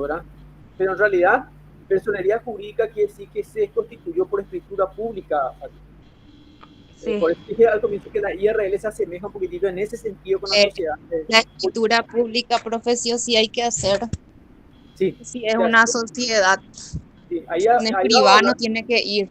¿verdad? Pero en realidad, personería jurídica quiere decir que se constituyó por escritura pública. Sí. Por eso dije al comienzo que la IRL se asemeja un poquitito en ese sentido con la Eh, sociedad. la escritura pública, profe, sí o sí hay que hacer. Sí, Si es sí, una sociedad, sí, un ahí vamos a escribano hablar. tiene que ir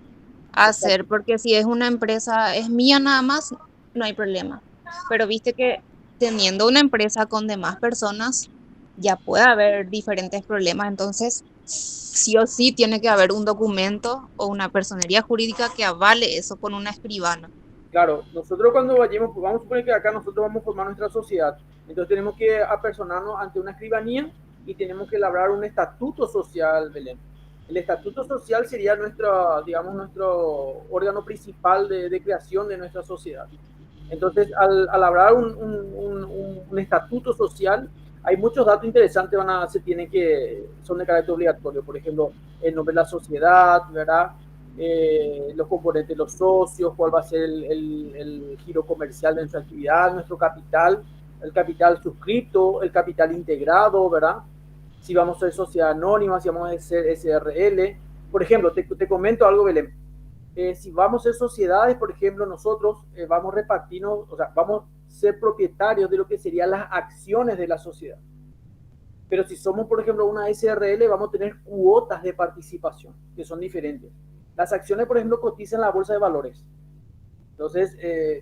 a Exacto. hacer, porque si es una empresa, es mía nada más, no hay problema. Pero viste que teniendo una empresa con demás personas, ya puede haber diferentes problemas. Entonces, sí o sí tiene que haber un documento o una personería jurídica que avale eso con una escribana. Claro, nosotros cuando vayamos, pues vamos a suponer que acá nosotros vamos a formar nuestra sociedad, entonces tenemos que apersonarnos ante una escribanía y tenemos que elaborar un estatuto social, Belén. El estatuto social sería nuestro, digamos, nuestro órgano principal de creación de nuestra sociedad. Entonces, al elaborar un estatuto social, hay muchos datos interesantes se tienen que, son de carácter obligatorio. Por ejemplo, el nombre de la sociedad, ¿verdad? Los componentes, los socios, cuál va a ser el giro comercial de nuestra actividad, nuestro capital, el capital suscrito, el capital integrado, ¿verdad? Si vamos a ser sociedad anónima, si vamos a ser SRL. Por ejemplo, te comento algo, Belén. Si vamos a ser sociedades, por ejemplo, nosotros vamos a repartirnos, o sea, vamos a ser propietarios de lo que serían las acciones de la sociedad. Pero si somos, por ejemplo, una SRL, vamos a tener cuotas de participación, que son diferentes. Las acciones, por ejemplo, cotizan en la bolsa de valores. Entonces,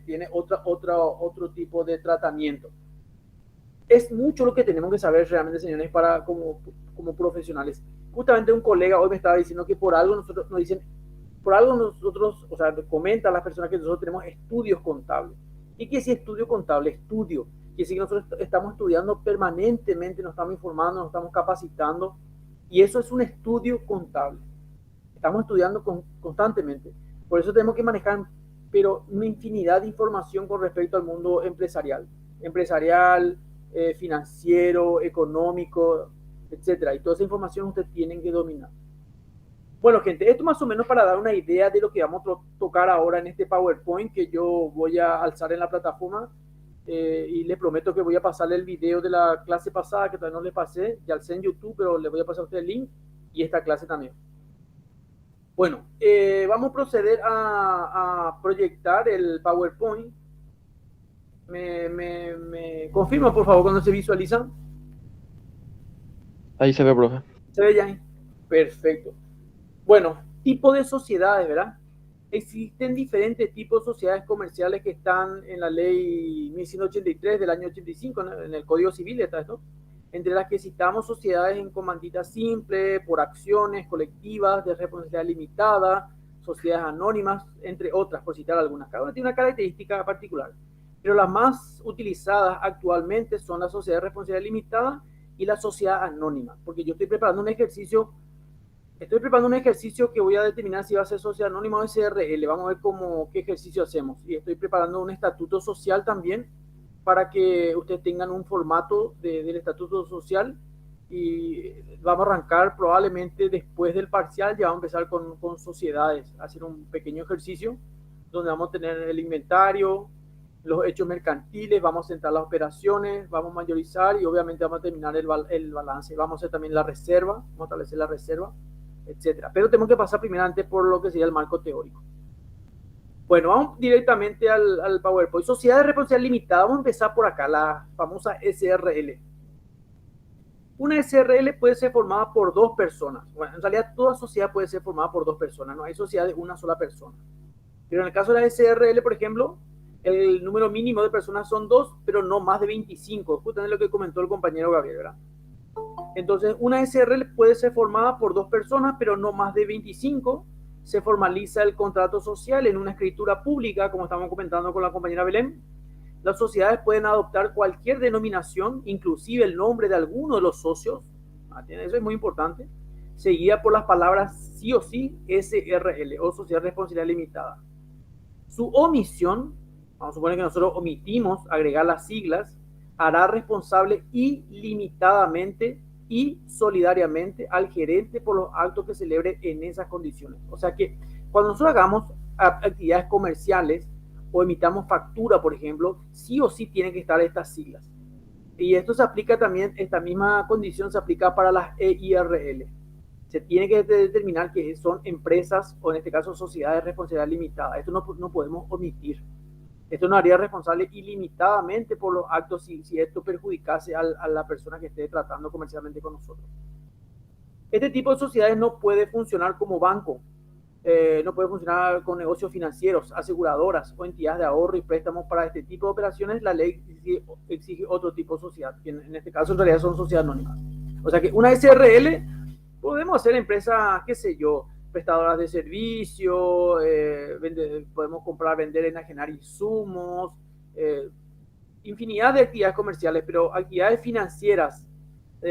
tiene otro tipo de tratamiento. Es mucho lo que tenemos que saber realmente, señores, como profesionales. Justamente un colega hoy me estaba diciendo que por algo nosotros nos dicen, por algo nosotros, o sea, comenta a las personas que nosotros tenemos estudios contables. ¿Y qué es estudio contable? Estudio. Quiere decir que nosotros estamos estudiando permanentemente, nos estamos informando, nos estamos capacitando. Y eso es un estudio contable. Estamos estudiando constantemente. Por eso tenemos que manejar, pero una infinidad de información con respecto al mundo empresarial. Empresarial, financiero, económico, etcétera. Y toda esa información ustedes tienen que dominar. Bueno, gente, esto más o menos para dar una idea de lo que vamos a tocar ahora en este PowerPoint que yo voy a alzar en la plataforma. Y les prometo que voy a pasarle el video de la clase pasada que todavía no le pasé, ya alcé en YouTube, pero le voy a pasar a usted el link y esta clase también. Bueno, vamos a proceder a proyectar el PowerPoint. Me confirma, por favor, cuando se visualiza. Ahí se ve, profe. ¿Se ve ya? Perfecto. Bueno, tipo de sociedades, ¿verdad? Existen diferentes tipos de sociedades comerciales que están en la ley 1183 del año 85, ¿no? En el Código Civil está esto, entre las que citamos sociedades en comandita simple, por acciones colectivas, de responsabilidad limitada, sociedades anónimas, entre otras, por citar algunas. Cada una tiene una característica particular. Pero las más utilizadas actualmente son la sociedad de responsabilidad limitada y la sociedad anónima, porque yo estoy preparando un ejercicio que voy a determinar si va a ser sociedad anónima o SRL. Vamos a ver qué ejercicio hacemos. Y estoy preparando un estatuto social también para que ustedes tengan un formato del estatuto social. Y vamos a arrancar probablemente después del parcial. Ya vamos a empezar con sociedades, hacer un pequeño ejercicio donde vamos a tener el inventario, los hechos mercantiles, vamos a centrar las operaciones, vamos a mayorizar y obviamente vamos a terminar el balance. Vamos a hacer también la reserva, vamos a establecer la reserva, etcétera. Pero tenemos que pasar primeramente por lo que sería el marco teórico. Bueno, vamos directamente al PowerPoint. Sociedad de responsabilidad limitada. Vamos a empezar por acá, la famosa SRL. Una SRL puede ser formada por dos personas. Bueno, en realidad toda sociedad puede ser formada por dos personas. No hay sociedad de una sola persona. Pero en el caso de la SRL, por ejemplo, el número mínimo de personas son dos, pero no más de 25. Justamente lo que comentó el compañero Gabriel, ¿verdad? Entonces, una SRL puede ser formada por dos personas, pero no más de 25. Se formaliza el contrato social en una escritura pública, como estamos comentando con la compañera Belén. Las sociedades pueden adoptar cualquier denominación, inclusive el nombre de alguno de los socios. Eso es muy importante. Seguida por las palabras sí o sí SRL o Sociedad de Responsabilidad Limitada. Su omisión, vamos a suponer que nosotros omitimos agregar las siglas, hará responsable ilimitadamente y solidariamente al gerente por los actos que celebre en esas condiciones. O sea que cuando nosotros hagamos actividades comerciales o emitamos factura, por ejemplo, sí o sí tienen que estar estas siglas. Y esto se aplica también, esta misma condición se aplica para las EIRL. Se tiene que determinar que son empresas, o en este caso sociedades de responsabilidad limitada. Esto no podemos omitir. Esto nos haría responsable ilimitadamente por los actos si esto perjudicase a la persona que esté tratando comercialmente con nosotros. Este tipo de sociedades no puede funcionar como banco, no puede funcionar con negocios financieros, aseguradoras o entidades de ahorro y préstamos. Para este tipo de operaciones la ley exige otro tipo de sociedad, que en este caso en realidad son sociedades anónimas. O sea que una SRL podemos hacer empresas, qué sé yo, prestadoras de servicio, podemos comprar, vender, enajenar insumos, infinidad de actividades comerciales, pero actividades financieras,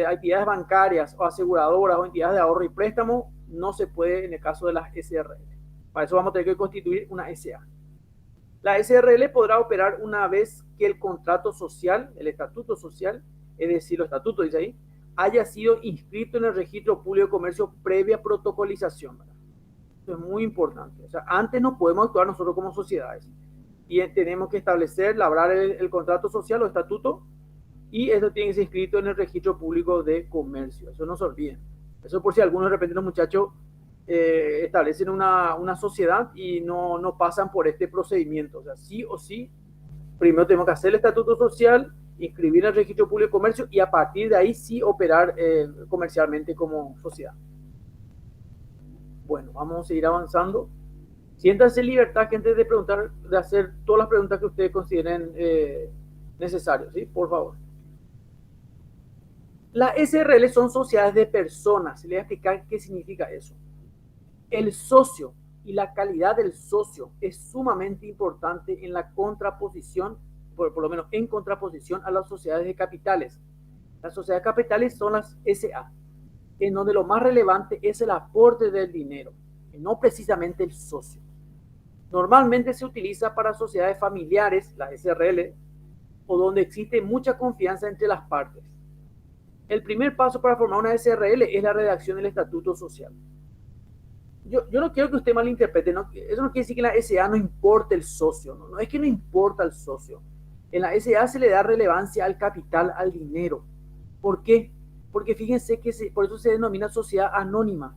actividades bancarias o aseguradoras o entidades de ahorro y préstamo no se puede en el caso de las SRL. Para eso vamos a tener que constituir una SA. La SRL podrá operar una vez que el contrato social, el estatuto social, es decir, los estatutos dice ahí, haya sido inscrito en el registro público de comercio previa protocolización. ¿Verdad? Esto es muy importante. O sea, antes no podemos actuar nosotros como sociedades. Y tenemos que establecer, labrar el contrato social o estatuto, y eso tiene que ser inscrito en el registro público de comercio. Eso no se olviden. Eso por si algunos de repente los muchachos establecen una sociedad y no pasan por este procedimiento. O sea, sí o sí, primero tenemos que hacer el estatuto social, inscribir en el registro público de comercio y a partir de ahí sí operar comercialmente como sociedad. Bueno, vamos a seguir avanzando. Siéntanse en libertad, gente, de preguntar, de hacer todas las preguntas que ustedes consideren necesarias, ¿sí? Por favor. Las SRL son sociedades de personas. Les voy a explicar qué significa eso. El socio y la calidad del socio es sumamente importante en la contraposición, por lo menos en contraposición a las sociedades de capitales. Las sociedades de capitales son las SA, en donde lo más relevante es el aporte del dinero, y no precisamente el socio. Normalmente se utiliza para sociedades familiares, las SRL, o donde existe mucha confianza entre las partes. El primer paso para formar una SRL es la redacción del estatuto social. Yo no quiero que usted malinterprete, ¿no? Eso no quiere decir que en la SA no importa el socio, no es que no importa el socio. En la SA se le da relevancia al capital, al dinero. ¿Por qué? Porque fíjense que por eso se denomina sociedad anónima.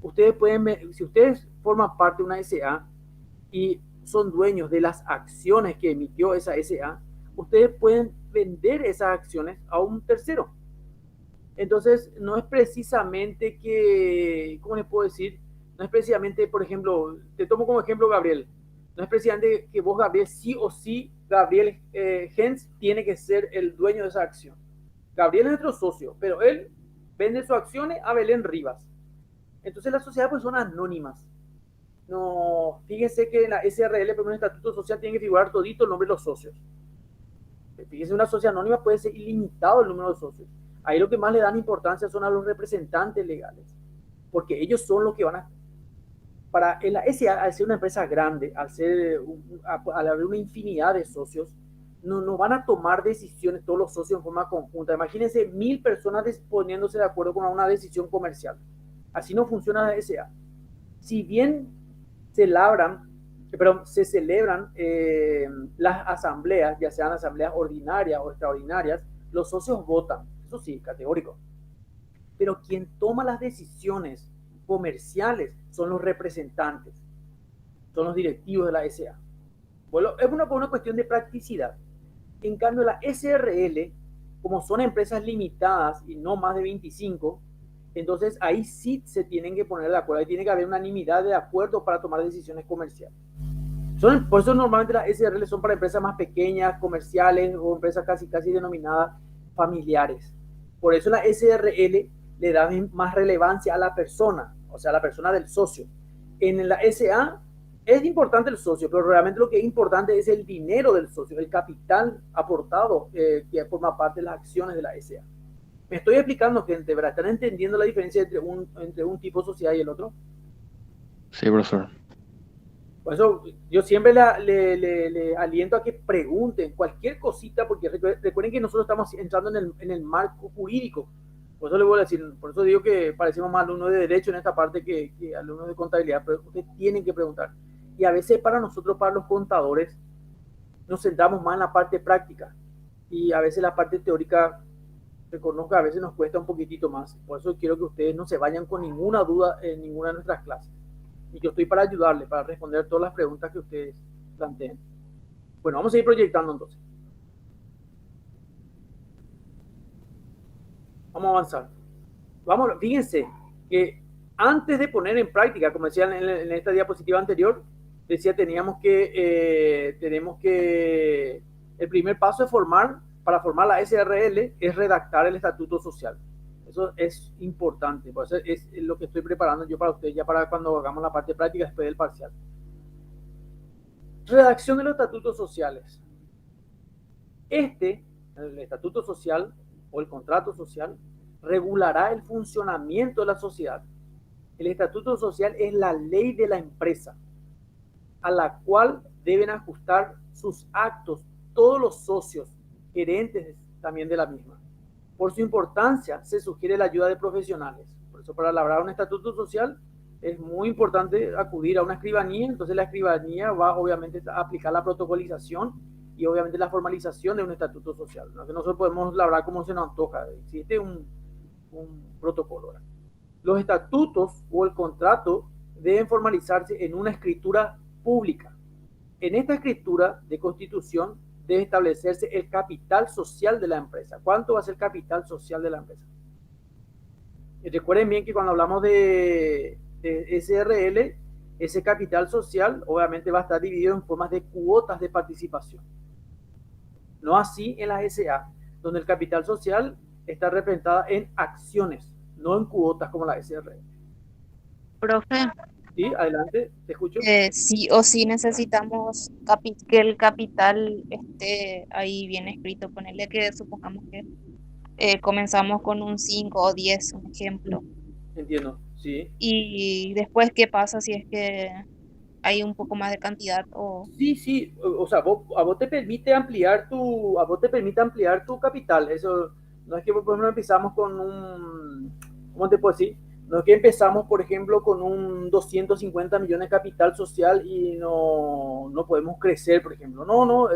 Ustedes pueden ver, si ustedes forman parte de una SA y son dueños de las acciones que emitió esa SA, ustedes pueden vender esas acciones a un tercero. Entonces, no es precisamente que, ¿cómo les puedo decir? No es precisamente, por ejemplo, te tomo como ejemplo Gabriel. No es precisamente que vos, Gabriel, sí o sí, Gabriel Hens tiene que ser el dueño de esa acción. Gabriel es nuestro socio, pero él vende sus acciones a Belén Rivas. Entonces las sociedades pues son anónimas. No, fíjense que en la SRL, por un estatuto social, tiene que figurar todito el nombre de los socios. Fíjense, una sociedad anónima puede ser ilimitado el número de socios. Ahí lo que más le dan importancia son a los representantes legales, porque ellos son los que van a... Para la SA, al ser una empresa grande, al haber una infinidad de socios, no van a tomar decisiones todos los socios en forma conjunta. Imagínense 1000 personas poniéndose de acuerdo con una decisión comercial. Así no funciona la SA. Si bien se celebran las asambleas, ya sean asambleas ordinarias o extraordinarias, los socios votan, eso sí, categórico. Pero quien toma las decisiones comerciales son los representantes, son los directivos de la SA. Bueno, es una cuestión de practicidad. En cambio, la SRL, como son empresas limitadas y no más de 25, entonces ahí sí se tienen que poner de acuerdo, ahí tiene que haber unanimidad de acuerdo para tomar decisiones comerciales. Por eso normalmente las SRL son para empresas más pequeñas, comerciales o empresas casi denominadas familiares. Por eso la SRL le da más relevancia a la persona, o sea, a la persona del socio. En la SA es importante el socio, pero realmente lo que es importante es el dinero del socio, el capital aportado que forma parte de las acciones de la SA. Me estoy explicando, gente, ¿verdad? ¿Están entendiendo la diferencia entre un tipo de sociedad y el otro? Sí, profesor. Por eso yo siempre le aliento a que pregunten cualquier cosita, porque recuerden que nosotros estamos entrando en el marco jurídico. Por eso le voy a decir, por eso digo que parecemos más alumnos de derecho en esta parte que alumnos de contabilidad, pero ustedes tienen que preguntar. Y a veces para nosotros, para los contadores, nos centramos más en la parte práctica. y a veces la parte teórica, reconozco que a veces nos cuesta un poquitito más. Por eso quiero que ustedes no se vayan con ninguna duda en ninguna de nuestras clases. Y yo estoy para ayudarles, para responder todas las preguntas que ustedes planteen. Bueno, vamos a ir proyectando entonces. Vamos a avanzar. Vamos, fíjense que antes de poner en práctica, como decía en esta diapositiva anterior, decía tenemos que el primer paso de para formar la SRL es redactar el estatuto social. Eso es importante, por eso es lo que estoy preparando yo para ustedes ya para cuando hagamos la parte práctica después del parcial. Redacción de los estatutos sociales. El estatuto social o el contrato social regulará el funcionamiento de la sociedad. El estatuto social es la ley de la empresa a la cual deben ajustar sus actos todos los socios, gerentes también de la misma. Por su importancia, se sugiere la ayuda de profesionales. Por eso, para elaborar un estatuto social, es muy importante acudir a una escribanía. Entonces, la escribanía va, obviamente, a aplicar la protocolización y, obviamente, la formalización de un estatuto social. No que nosotros podemos elaborar como se nos antoja. Existe un protocolo. ¿Verdad? Los estatutos o el contrato deben formalizarse en una escritura pública. En esta escritura de constitución debe establecerse el capital social de la empresa. ¿Cuánto va a ser el capital social de la empresa? Y recuerden bien que cuando hablamos de SRL, ese capital social obviamente va a estar dividido en formas de cuotas de participación. No así en las SA, donde el capital social está representada en acciones, no en cuotas como la SRL. Profe, Sí, adelante, te escucho. sí o sí necesitamos que el capital esté ahí bien escrito. Ponerle que supongamos que comenzamos con un 5 o 10, un ejemplo. Entiendo, sí. Y después, ¿qué pasa si es que hay un poco más de cantidad? Sí, o sea, a vos te permite ampliar tu capital. Eso no es que, por ejemplo, empezamos con ¿cómo te puedo decir? No es que empezamos, por ejemplo, con un 250 millones de capital social y no podemos crecer, por ejemplo. No.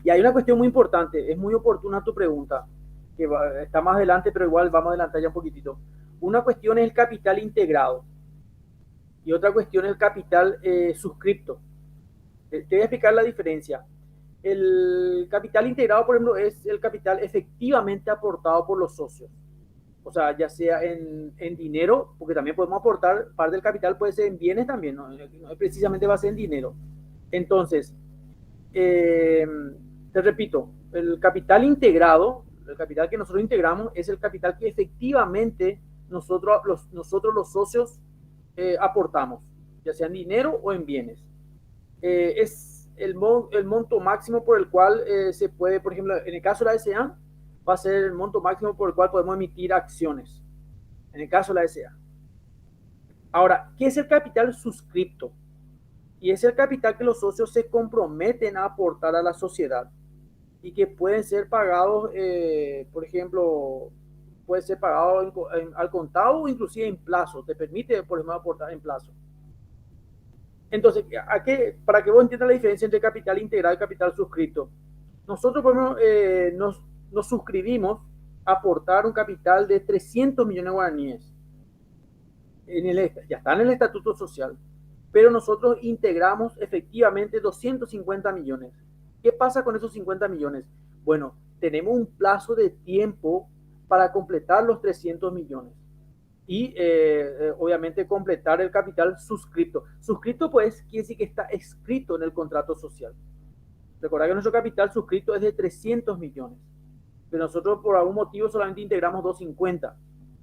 Y hay una cuestión muy importante, es muy oportuna tu pregunta, que está más adelante, pero igual vamos a adelantar ya un poquitito. Una cuestión es el capital integrado y otra cuestión es el capital suscripto. Te voy a explicar la diferencia. El capital integrado, por ejemplo, es el capital efectivamente aportado por los socios. O sea, ya sea en dinero, porque también podemos aportar, parte del capital puede ser en bienes también, no precisamente va a ser en dinero. Entonces, te repito, el capital integrado, el capital que nosotros integramos, es el capital que efectivamente nosotros los socios aportamos, ya sea en dinero o en bienes. Es el monto máximo por el cual se puede, por ejemplo, en el caso de la SA, va a ser el monto máximo por el cual podemos emitir acciones, en el caso de la SA. Ahora, ¿qué es el capital suscripto? Y es el capital que los socios se comprometen a aportar a la sociedad y que pueden ser pagados, por ejemplo, puede ser pagado al contado o inclusive en plazo. Te permite, por ejemplo, aportar en plazo. Entonces, para que vos entiendas la diferencia entre capital integrado y capital suscrito. Nosotros, por ejemplo, nos suscribimos a aportar un capital de 300 millones de guaraníes. Ya está en el estatuto social, pero nosotros integramos efectivamente 250 millones. ¿Qué pasa con esos 50 millones? Bueno, tenemos un plazo de tiempo para completar los 300 millones. Y obviamente completar el capital suscrito. Suscrito pues quiere decir que está escrito en el contrato social. Recordad que nuestro capital suscrito es de 300 millones. Pero nosotros por algún motivo solamente integramos 250.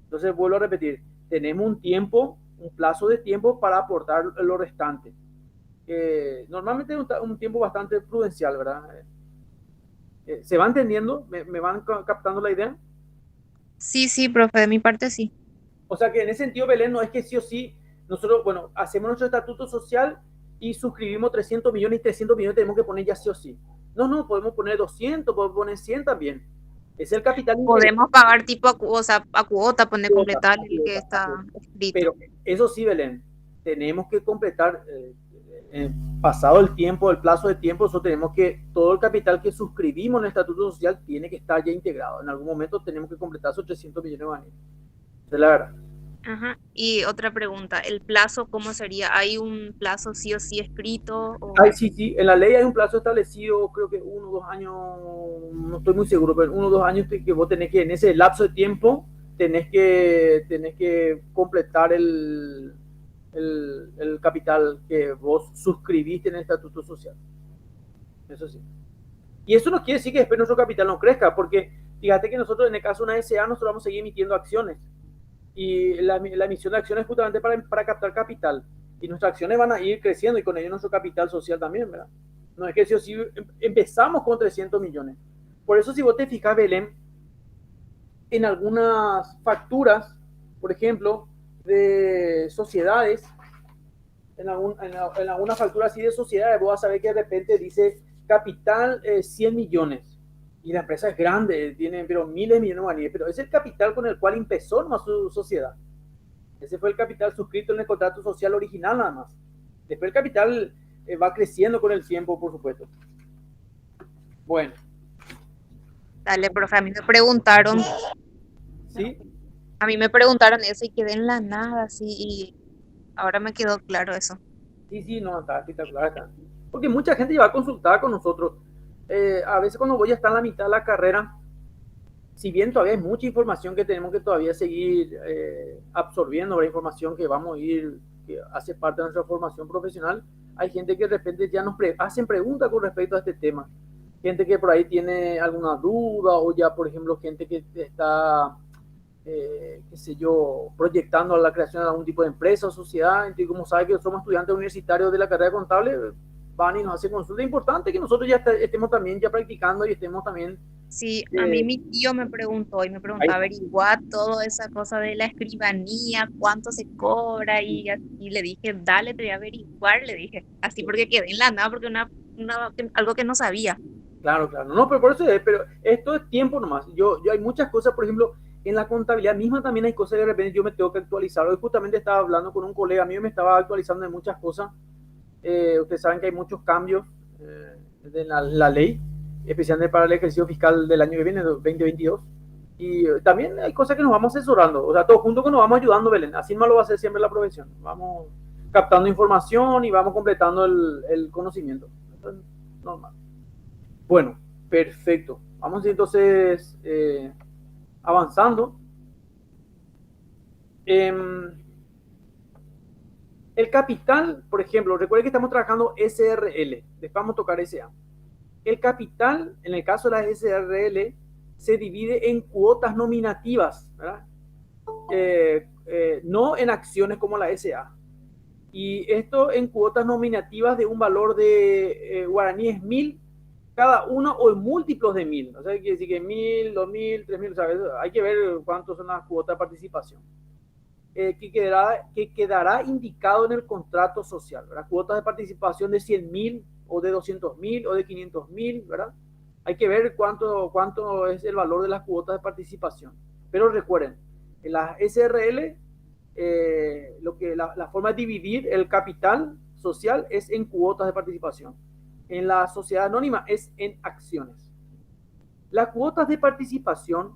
Entonces vuelvo a repetir, tenemos un plazo de tiempo para aportar lo restante. Normalmente es un tiempo bastante prudencial, ¿verdad? ¿Se va entendiendo? ¿Me van captando la idea? Sí, profe, de mi parte sí. O sea que en ese sentido, Belén, no es que sí o sí, nosotros, bueno, hacemos nuestro estatuto social y suscribimos 300 millones y 300 millones tenemos que poner ya sí o sí. No, podemos poner 200, podemos poner 100 también. Es el capital. Podemos pagar tipo a cuota, poner completar el que está escrito. Pero eso sí, Belén, tenemos que completar, pasado el tiempo, el plazo de tiempo, nosotros tenemos que, todo el capital que suscribimos en el estatuto social tiene que estar ya integrado. En algún momento tenemos que completar esos 300 millones de guaraníes. Esa es la verdad. Ajá. Y otra pregunta, ¿el plazo cómo sería? ¿Hay un plazo sí o sí escrito? Ay, sí, sí, en la ley hay un plazo establecido, creo que 1 o 2 años, no estoy muy seguro, pero 1 o 2 años que vos tenés que, en ese lapso de tiempo, tenés que completar el capital que vos suscribiste en el estatuto social. Eso sí. Y eso no quiere decir que después nuestro capital no crezca, porque fíjate que nosotros en el caso de una SA, nosotros vamos a seguir emitiendo acciones. Y la emisión de acciones es justamente para captar capital. Y nuestras acciones van a ir creciendo y con ello nuestro capital social también, ¿verdad? No es que si empezamos con 300 millones. Por eso si vos te fijas, Belén, en algunas facturas, por ejemplo, de sociedades, en alguna factura así de sociedades, vos vas a ver que de repente dice capital 100 millones. Y la empresa es grande, tiene pero miles de millones de guaraníes, pero es el capital con el cual empezó nomás su sociedad. Ese fue el capital suscrito en el contrato social original nada más. Después el capital va creciendo con el tiempo, por supuesto. Bueno. Dale, profe, a mí me preguntaron, ¿Sí? a mí me preguntaron eso y quedé en la nada, así, y ahora me quedó claro eso. Sí, sí, no, está espectacular acá. Porque mucha gente va a consultar con nosotros. A veces cuando voy a estar en la mitad de la carrera, si bien todavía hay mucha información que tenemos que todavía seguir absorbiendo, la información que vamos a ir, que hace parte de nuestra formación profesional, hay gente que de repente ya nos hacen preguntas con respecto a este tema. Gente que por ahí tiene alguna duda o ya, por ejemplo, gente que está, qué sé yo, proyectando la creación de algún tipo de empresa o sociedad. Entonces, como sabe que somos estudiantes universitarios de la carrera contable, van y nos hacen consultas. Es importante que nosotros ya estemos también ya practicando y estemos también. Sí, a mí mi tío me preguntó y me preguntó averiguar toda esa cosa de la escribanía, cuánto se cobra y le dije, dale, te voy a averiguar, le dije, así porque quedé en la nada, porque algo que no sabía. Claro, claro, no, pero por eso pero esto es tiempo nomás. Yo hay muchas cosas, por ejemplo, en la contabilidad misma también hay cosas que de repente yo me tengo que actualizar. Hoy justamente estaba hablando con un colega mío, me estaba actualizando de muchas cosas. Ustedes saben que hay muchos cambios de la ley, especialmente para el ejercicio fiscal del año que viene, 2022. Y también hay cosas que nos vamos asesorando, o sea, todos juntos que nos vamos ayudando, Belén. Así más lo va a hacer siempre la profesión. Vamos captando información y vamos completando el conocimiento. Entonces, normal. Bueno, perfecto. Vamos entonces avanzando. El capital, por ejemplo, recuerden que estamos trabajando SRL, después vamos a tocar SA. El capital, en el caso de la SRL, se divide en cuotas nominativas, ¿verdad? No en acciones como la SA. Y esto en cuotas nominativas de un valor de guaraníes 1000 cada uno o en múltiplos de 1000. O sea, quiere decir que 1000, 2000, 3000, ¿sabes? Hay que ver cuántos son las cuotas de participación. Que quedará indicado en el contrato social, ¿verdad? Cuotas de participación de 100.000 o de 200.000 o de 500.000, ¿verdad? Hay que ver cuánto es el valor de las cuotas de participación. Pero recuerden, en las SRL, la forma de dividir el capital social es en cuotas de participación. En la sociedad anónima es en acciones. Las cuotas de participación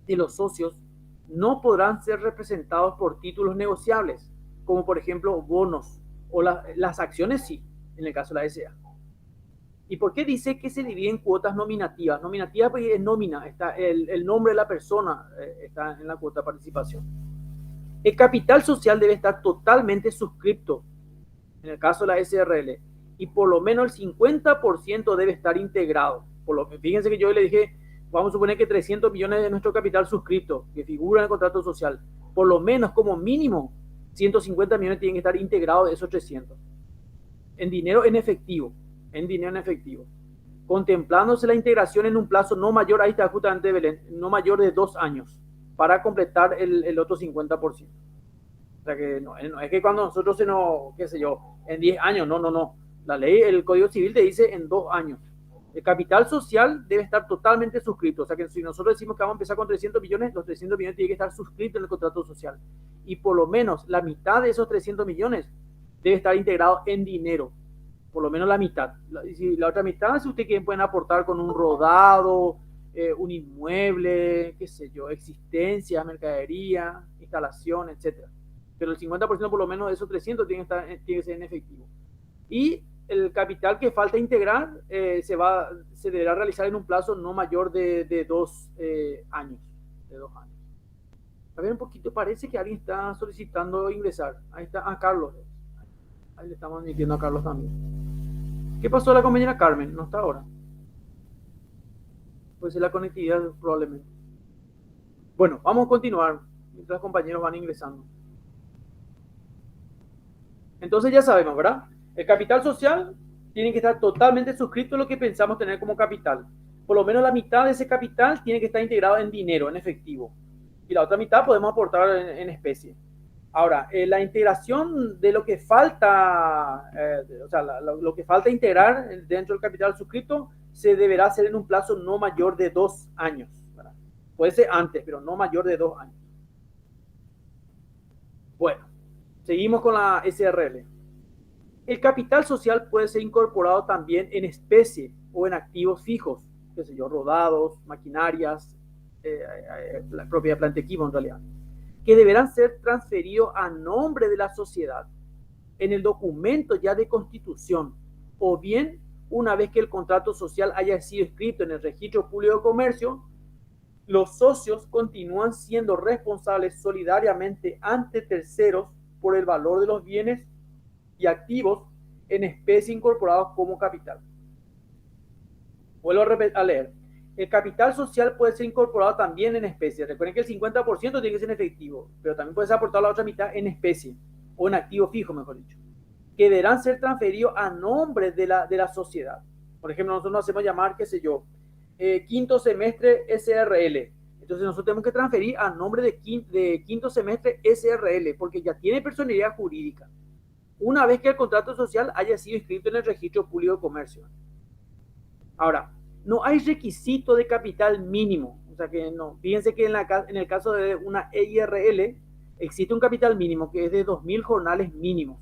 de los socios no podrán ser representados por títulos negociables, como por ejemplo bonos, o las acciones sí, en el caso de la SA. ¿Y por qué dice que se divide en cuotas nominativas? Nominativa porque es nómina, está el nombre de la persona está en la cuota de participación. El capital social debe estar totalmente suscripto, en el caso de la SRL, y por lo menos el 50% debe estar integrado. Fíjense que yo le dije, vamos a suponer que 300 millones de nuestro capital suscrito, que figura en el contrato social, por lo menos como mínimo 150 millones tienen que estar integrados de esos 300. En dinero en efectivo, contemplándose la integración en un plazo no mayor, ahí está justamente Belén, no mayor de 2 años, para completar el otro 50%. O sea que no es que cuando nosotros qué sé yo, en 10 años, no. La ley, el Código Civil te dice en 2 años. El capital social debe estar totalmente suscrito. O sea que si nosotros decimos que vamos a empezar con 300 millones, los 300 millones tienen que estar suscritos en el contrato social. Y por lo menos la mitad de esos 300 millones debe estar integrado en dinero, por lo menos la mitad. Si la otra mitad, si ustedes quieren, pueden aportar con un rodado, un inmueble, qué sé yo, existencia, mercadería, instalación, etcétera. Pero el 50% por lo menos de esos 300 tiene que ser en efectivo. Y el capital que falta integrar se deberá realizar en un plazo no mayor de 2 años. De 2 años. A ver un poquito, parece que alguien está solicitando ingresar. Ahí está, Carlos. Ahí le estamos admitiendo a Carlos también. ¿Qué pasó a la compañera Carmen? No está ahora. Puede ser la conectividad probablemente. Bueno, vamos a continuar mientras los compañeros van ingresando. Entonces ya sabemos, ¿verdad? El capital social tiene que estar totalmente suscrito a lo que pensamos tener como capital. Por lo menos la mitad de ese capital tiene que estar integrado en dinero, en efectivo. Y la otra mitad podemos aportar en especie. Ahora, la integración de lo que falta, lo que falta integrar dentro del capital suscrito se deberá hacer en un plazo no mayor de 2 años. ¿Verdad? Puede ser antes, pero no mayor de 2 años. Bueno, seguimos con la SRL. El capital social puede ser incorporado también en especie o en activos fijos, qué sé yo, rodados, maquinarias, la propia planta equipo en realidad, que deberán ser transferidos a nombre de la sociedad en el documento ya de constitución, o bien una vez que el contrato social haya sido escrito en el registro público de comercio, los socios continúan siendo responsables solidariamente ante terceros por el valor de los bienes y activos en especie incorporados como capital. Vuelvo a leer. El capital social puede ser incorporado también en especie. Recuerden que el 50% tiene que ser en efectivo, pero también puede ser aportado la otra mitad en especie, o en activo fijo, mejor dicho, que deberán ser transferidos a nombre de la sociedad. Por ejemplo, nosotros nos hacemos llamar, qué sé yo, quinto semestre SRL. Entonces nosotros tenemos que transferir a nombre de quinto semestre SRL, porque ya tiene personalidad jurídica, una vez que el contrato social haya sido inscrito en el registro público de comercio. Ahora, no hay requisito de capital mínimo. O sea que no. Fíjense que en el caso de una EIRL existe un capital mínimo que es de 2.000 jornales mínimos.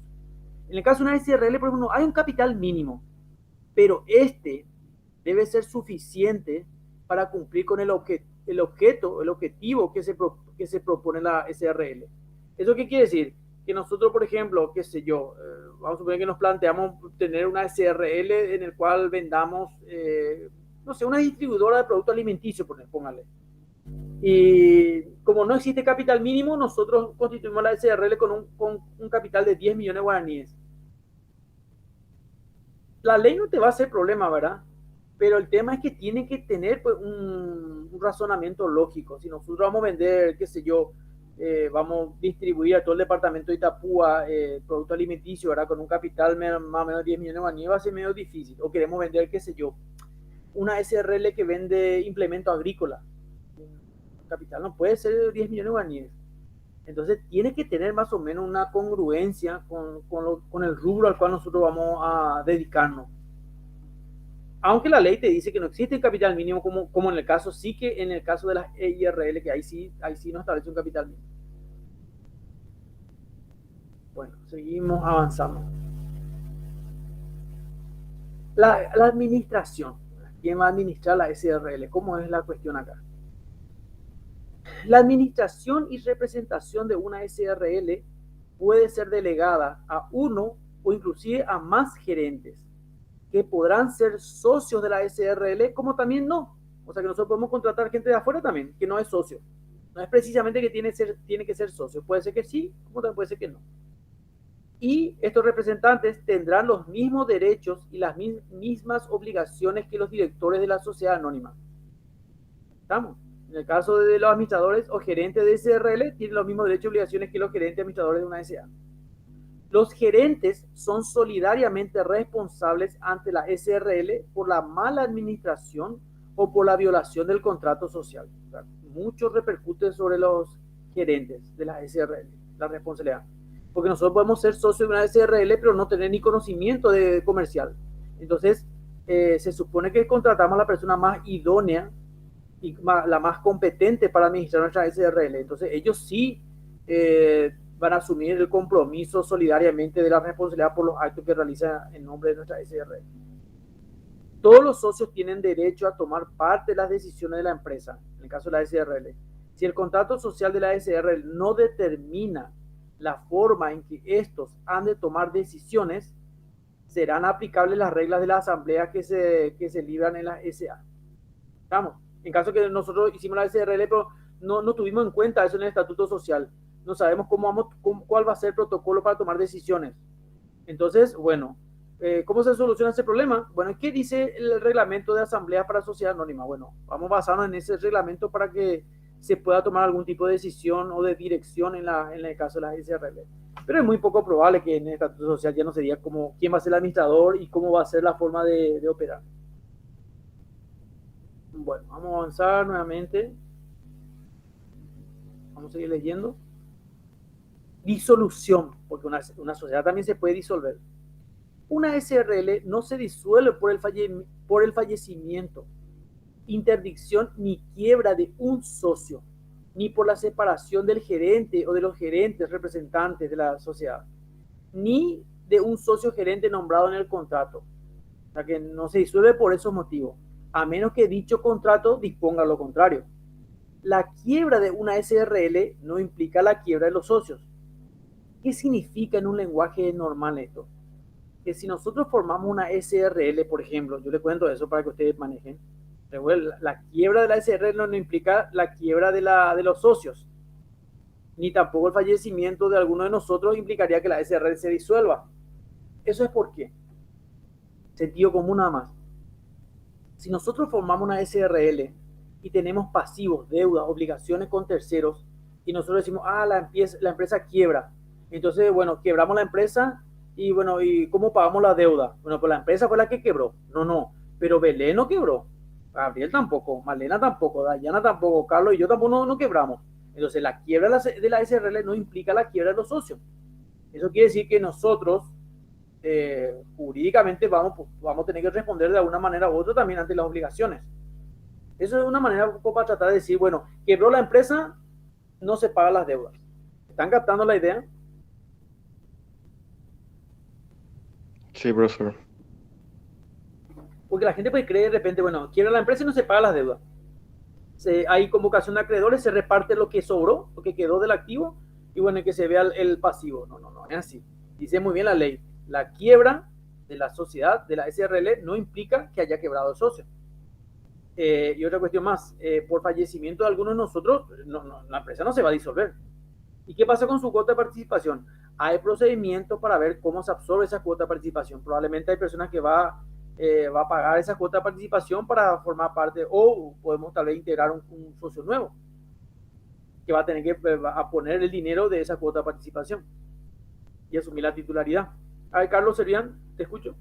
En el caso de una SRL, por ejemplo, no hay un capital mínimo, pero este debe ser suficiente para cumplir con el objetivo que se propone la SRL. ¿Eso qué quiere decir? Que nosotros, por ejemplo, qué sé yo, vamos a suponer que nos planteamos tener una SRL en el cual vendamos, no sé, una distribuidora de productos alimenticios, póngale. Y como no existe capital mínimo, nosotros constituimos la SRL con un capital de 10 millones de guaraníes. La ley no te va a hacer problema, ¿verdad? Pero el tema es que tiene que tener pues, un razonamiento lógico. Si nosotros vamos a vender, qué sé yo, vamos a distribuir a todo el departamento de Itapúa producto alimenticio, ¿verdad? Con un capital más o menos 10 millones de guaraníes, va a ser medio difícil. O queremos vender, qué sé yo, una SRL que vende implemento agrícola. El capital no puede ser 10 millones de guaraníes. Entonces tiene que tener más o menos una congruencia con el rubro al cual nosotros vamos a dedicarnos. Aunque la ley te dice que no existe un capital mínimo, como en el caso, sí que en el caso de las EIRL, que ahí sí no establece un capital mínimo. Bueno, seguimos avanzando. La administración. ¿Quién va a administrar la SRL? ¿Cómo es la cuestión acá? La administración y representación de una SRL puede ser delegada a uno o inclusive a más gerentes, que podrán ser socios de la SRL, como también no. O sea que nosotros podemos contratar gente de afuera también, que no es socio. No es precisamente que tiene que ser socio. Puede ser que sí, como también puede ser que no. Y estos representantes tendrán los mismos derechos y las mismas obligaciones que los directores de la sociedad anónima. ¿Estamos? En el caso de los administradores o gerentes de SRL, tienen los mismos derechos y obligaciones que los gerentes administradores de una SA. Los gerentes son solidariamente responsables ante la SRL por la mala administración o por la violación del contrato social. O sea, mucho repercute sobre los gerentes de la SRL, la responsabilidad. Porque nosotros podemos ser socios de una SRL, pero no tener ni conocimiento de comercial. Entonces, se supone que contratamos a la persona más idónea y la más competente para administrar nuestra SRL. Entonces, ellos sí van a asumir el compromiso solidariamente de la responsabilidad por los actos que realiza en nombre de nuestra SRL. Todos los socios tienen derecho a tomar parte de las decisiones de la empresa, en el caso de la SRL. Si el contrato social de la SRL no determina la forma en que estos han de tomar decisiones, serán aplicables las reglas de la asamblea que se libran en la SA. ¿Estamos? En caso que nosotros hicimos la SRL, pero no tuvimos en cuenta eso en el estatuto social. No sabemos cuál va a ser el protocolo para tomar decisiones. Entonces, bueno, ¿cómo se soluciona ese problema? Bueno, ¿qué dice el reglamento de asamblea para sociedad anónima? Bueno, vamos a basarnos en ese reglamento para que se pueda tomar algún tipo de decisión o de dirección en el caso de la SRL. Pero es muy poco probable que en el estatuto social ya no se diga quién va a ser el administrador y cómo va a ser la forma de operar. Bueno, vamos a avanzar nuevamente. Vamos a seguir leyendo. Disolución, porque una sociedad también se puede disolver. Una SRL no se disuelve por el fallecimiento, interdicción ni quiebra de un socio, ni por la separación del gerente o de los gerentes representantes de la sociedad, ni de un socio gerente nombrado en el contrato. O sea que no se disuelve por esos motivos, a menos que dicho contrato disponga lo contrario. La quiebra de una SRL no implica la quiebra de los socios. ¿Qué significa en un lenguaje normal esto? Que si nosotros formamos una SRL, por ejemplo, yo les cuento eso para que ustedes manejen, la quiebra de la SRL no implica la quiebra de los socios, ni tampoco el fallecimiento de alguno de nosotros implicaría que la SRL se disuelva. ¿Eso es por qué? Sentido común nada más. Si nosotros formamos una SRL y tenemos pasivos, deudas, obligaciones con terceros, y nosotros decimos, la empresa quiebra, entonces, bueno, quebramos la empresa y, bueno, ¿y cómo pagamos la deuda? Bueno, pues la empresa fue la que quebró. No, pero Belén no quebró. Gabriel tampoco, Malena tampoco, Dayana tampoco, Carlos y yo tampoco no quebramos. Entonces, la quiebra de la SRL no implica la quiebra de los socios. Eso quiere decir que nosotros, jurídicamente, vamos a tener que responder de alguna manera u otra también ante las obligaciones. Eso es una manera un poco para tratar de decir, bueno, quebró la empresa, no se pagan las deudas. ¿Están captando la idea? Sí, profesor. Porque la gente puede creer de repente, bueno, quiebra la empresa y no se paga las deudas. Hay convocación de acreedores, se reparte lo que sobró, lo que quedó del activo, y bueno, que se vea el pasivo. No, es así. Dice muy bien la ley. La quiebra de la sociedad, de la SRL, no implica que haya quebrado el socio. Y otra cuestión más, por fallecimiento de alguno de nosotros, la empresa no se va a disolver. ¿Y qué pasa con su cuota de participación? Hay procedimientos para ver cómo se absorbe esa cuota de participación. Probablemente hay personas que va a pagar esa cuota de participación para formar parte, o podemos tal vez integrar un socio nuevo que va a tener que a poner el dinero de esa cuota de participación y asumir la titularidad. A ver, Carlos Serián, te escucho.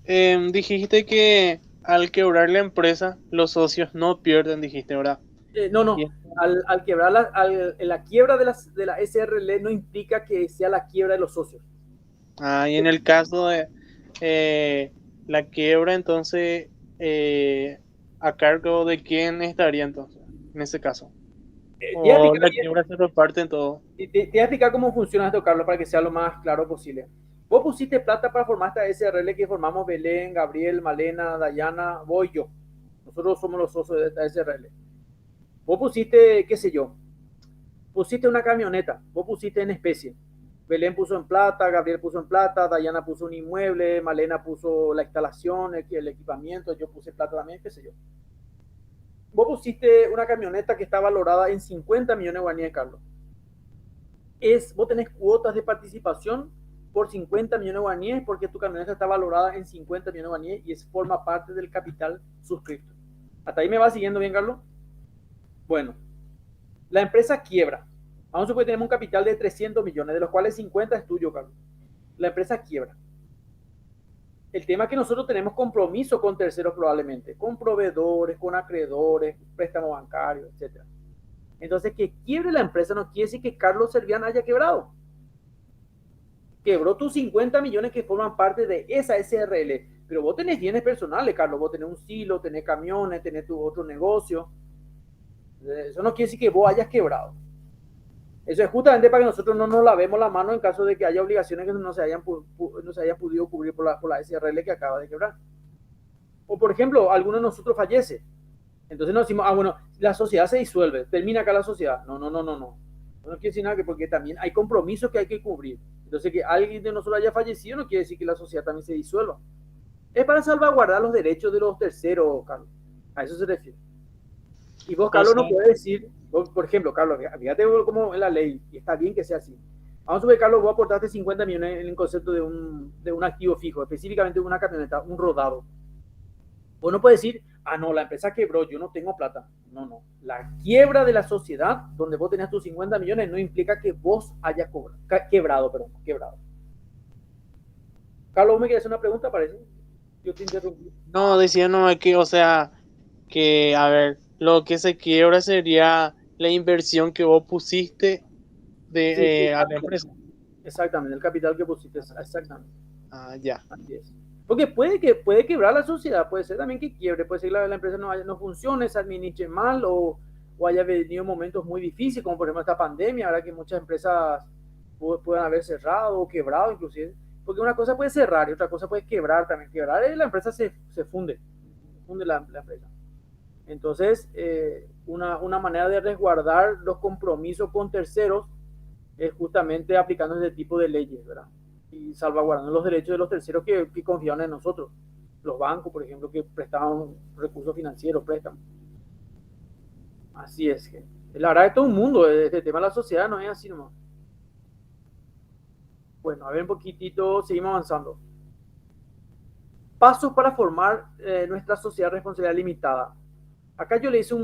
Dijiste que al quebrar la empresa, los socios no pierden, dijiste, ¿verdad? No. Al quebrar la quiebra de la SRL no implica que sea la quiebra de los socios. Y en el caso de la quiebra, entonces, ¿a cargo de quién estaría entonces, en ese caso? ¿O la quiebra se reparte en todo? Te voy a explicar cómo funciona esto, Carlos, para que sea lo más claro posible. Vos pusiste plata para formar esta SRL que formamos Belén, Gabriel, Malena, Dayana, vos y yo. Nosotros somos los socios de esta SRL. Vos pusiste, qué sé yo, pusiste una camioneta, vos pusiste en especie. Belén puso en plata, Gabriel puso en plata, Dayana puso un inmueble, Malena puso la instalación, el equipamiento, yo puse plata también, qué sé yo. Vos pusiste una camioneta que está valorada en 50 millones de guaraníes, Carlos. Vos tenés cuotas de participación por 50 millones de guaraníes porque tu camioneta está valorada en 50 millones de guaraníes y forma parte del capital suscrito. ¿Hasta ahí me va siguiendo bien, Carlos? Bueno, la empresa quiebra. Vamos a suponer que tenemos un capital de 300 millones, de los cuales 50 es tuyo, Carlos. La empresa quiebra. El tema es que nosotros tenemos compromiso con terceros probablemente, con proveedores, con acreedores, préstamos bancarios, etc. Entonces, que quiebre la empresa no quiere decir que Carlos Servián haya quebrado. Quebró tus 50 millones que forman parte de esa SRL, pero vos tenés bienes personales, Carlos. Vos tenés un silo, tenés camiones, tenés tu otro negocio. Eso no quiere decir que vos hayas quebrado. Eso es justamente para que nosotros no nos lavemos la mano en caso de que haya obligaciones que no se hayan podido cubrir por la SRL que acaba de quebrar. O, por ejemplo, alguno de nosotros fallece. Entonces nos decimos, bueno, la sociedad se disuelve, termina acá la sociedad. No. No quiere decir nada, porque también hay compromisos que hay que cubrir. Entonces, que alguien de nosotros haya fallecido no quiere decir que la sociedad también se disuelva. Es para salvaguardar los derechos de los terceros, Carlos. A eso se refiere. Y vos, Carlos, no puedes decir, vos, por ejemplo, Carlos, fíjate como en la ley, y está bien que sea así. Vamos a ver, Carlos, vos aportaste 50 millones en el concepto de un activo fijo, específicamente una camioneta, un rodado. Vos no puedes decir, no, la empresa quebró, yo no tengo plata. No. La quiebra de la sociedad, donde vos tenías tus 50 millones, no implica que vos hayas quebrado. Carlos, ¿me quieres hacer una pregunta? Parece. Yo te interrumpí. No, decía no, que, o sea, que, a ver, lo que se quiebra sería la inversión que vos pusiste a la empresa. Exactamente, el capital que pusiste, exactamente. Ya. Así es. Porque puede quebrar la sociedad, puede ser también que quiebre, puede ser que la empresa no funcione, se administre mal o haya venido momentos muy difíciles, como por ejemplo esta pandemia, ahora que muchas empresas pueden haber cerrado o quebrado inclusive. Porque una cosa puede cerrar y otra cosa puede quebrar también. Quebrar la empresa se funde la empresa. Entonces, una manera de resguardar los compromisos con terceros es justamente aplicando este tipo de leyes, ¿verdad? Y salvaguardando los derechos de los terceros que confiaban en nosotros. Los bancos, por ejemplo, que prestaban recursos financieros, prestan. Así es. La verdad es todo un mundo. Este tema de la sociedad no es así nomás. Bueno, a ver un poquitito, seguimos avanzando. Pasos para formar nuestra sociedad de responsabilidad limitada. Acá yo le hice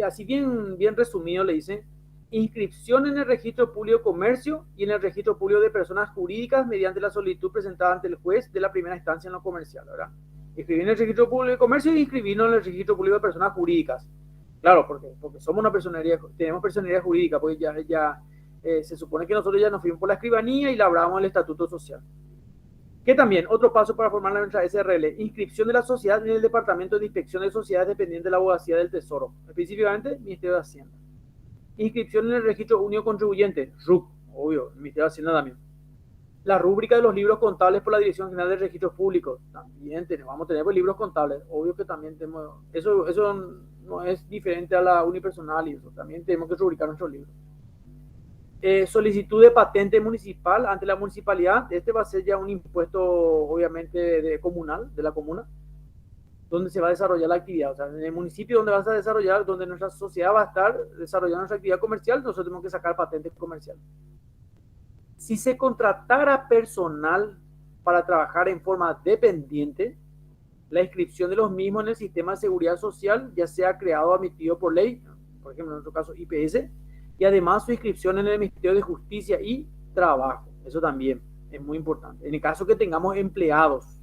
así bien resumido, le dice, inscripción en el registro público de comercio y en el registro público de personas jurídicas mediante la solicitud presentada ante el juez de la primera instancia en lo comercial, ¿verdad? Inscribir en el registro público de comercio y inscribirnos en el registro público de personas jurídicas. Claro, porque somos una personería, tenemos personería jurídica, porque ya se supone que nosotros ya nos fuimos por la escribanía y labramos el estatuto social. Que también, otro paso para formar nuestra SRL, inscripción de la sociedad en el Departamento de Inspección de Sociedades dependiente de la Abogacía del Tesoro, específicamente Ministerio de Hacienda. Inscripción en el Registro Único Contribuyente, RUC, obvio, el Ministerio de Hacienda también. La rúbrica de los libros contables por la Dirección General de Registros Públicos, también vamos a tener pues, libros contables, obvio que también tenemos, eso no es diferente a la unipersonal y eso, también tenemos que rubricar nuestros libros. Solicitud de patente municipal ante la municipalidad. Este va a ser ya un impuesto, obviamente, comunal, de la comuna, donde se va a desarrollar la actividad. O sea, en el municipio donde vas a desarrollar, donde nuestra sociedad va a estar desarrollando nuestra actividad comercial, nosotros tenemos que sacar patente comercial. Si se contratara personal para trabajar en forma dependiente, la inscripción de los mismos en el sistema de seguridad social, ya sea creado o admitido por ley, por ejemplo, en nuestro caso IPS, y además su inscripción en el Ministerio de Justicia y Trabajo. Eso también es muy importante. En el caso que tengamos empleados.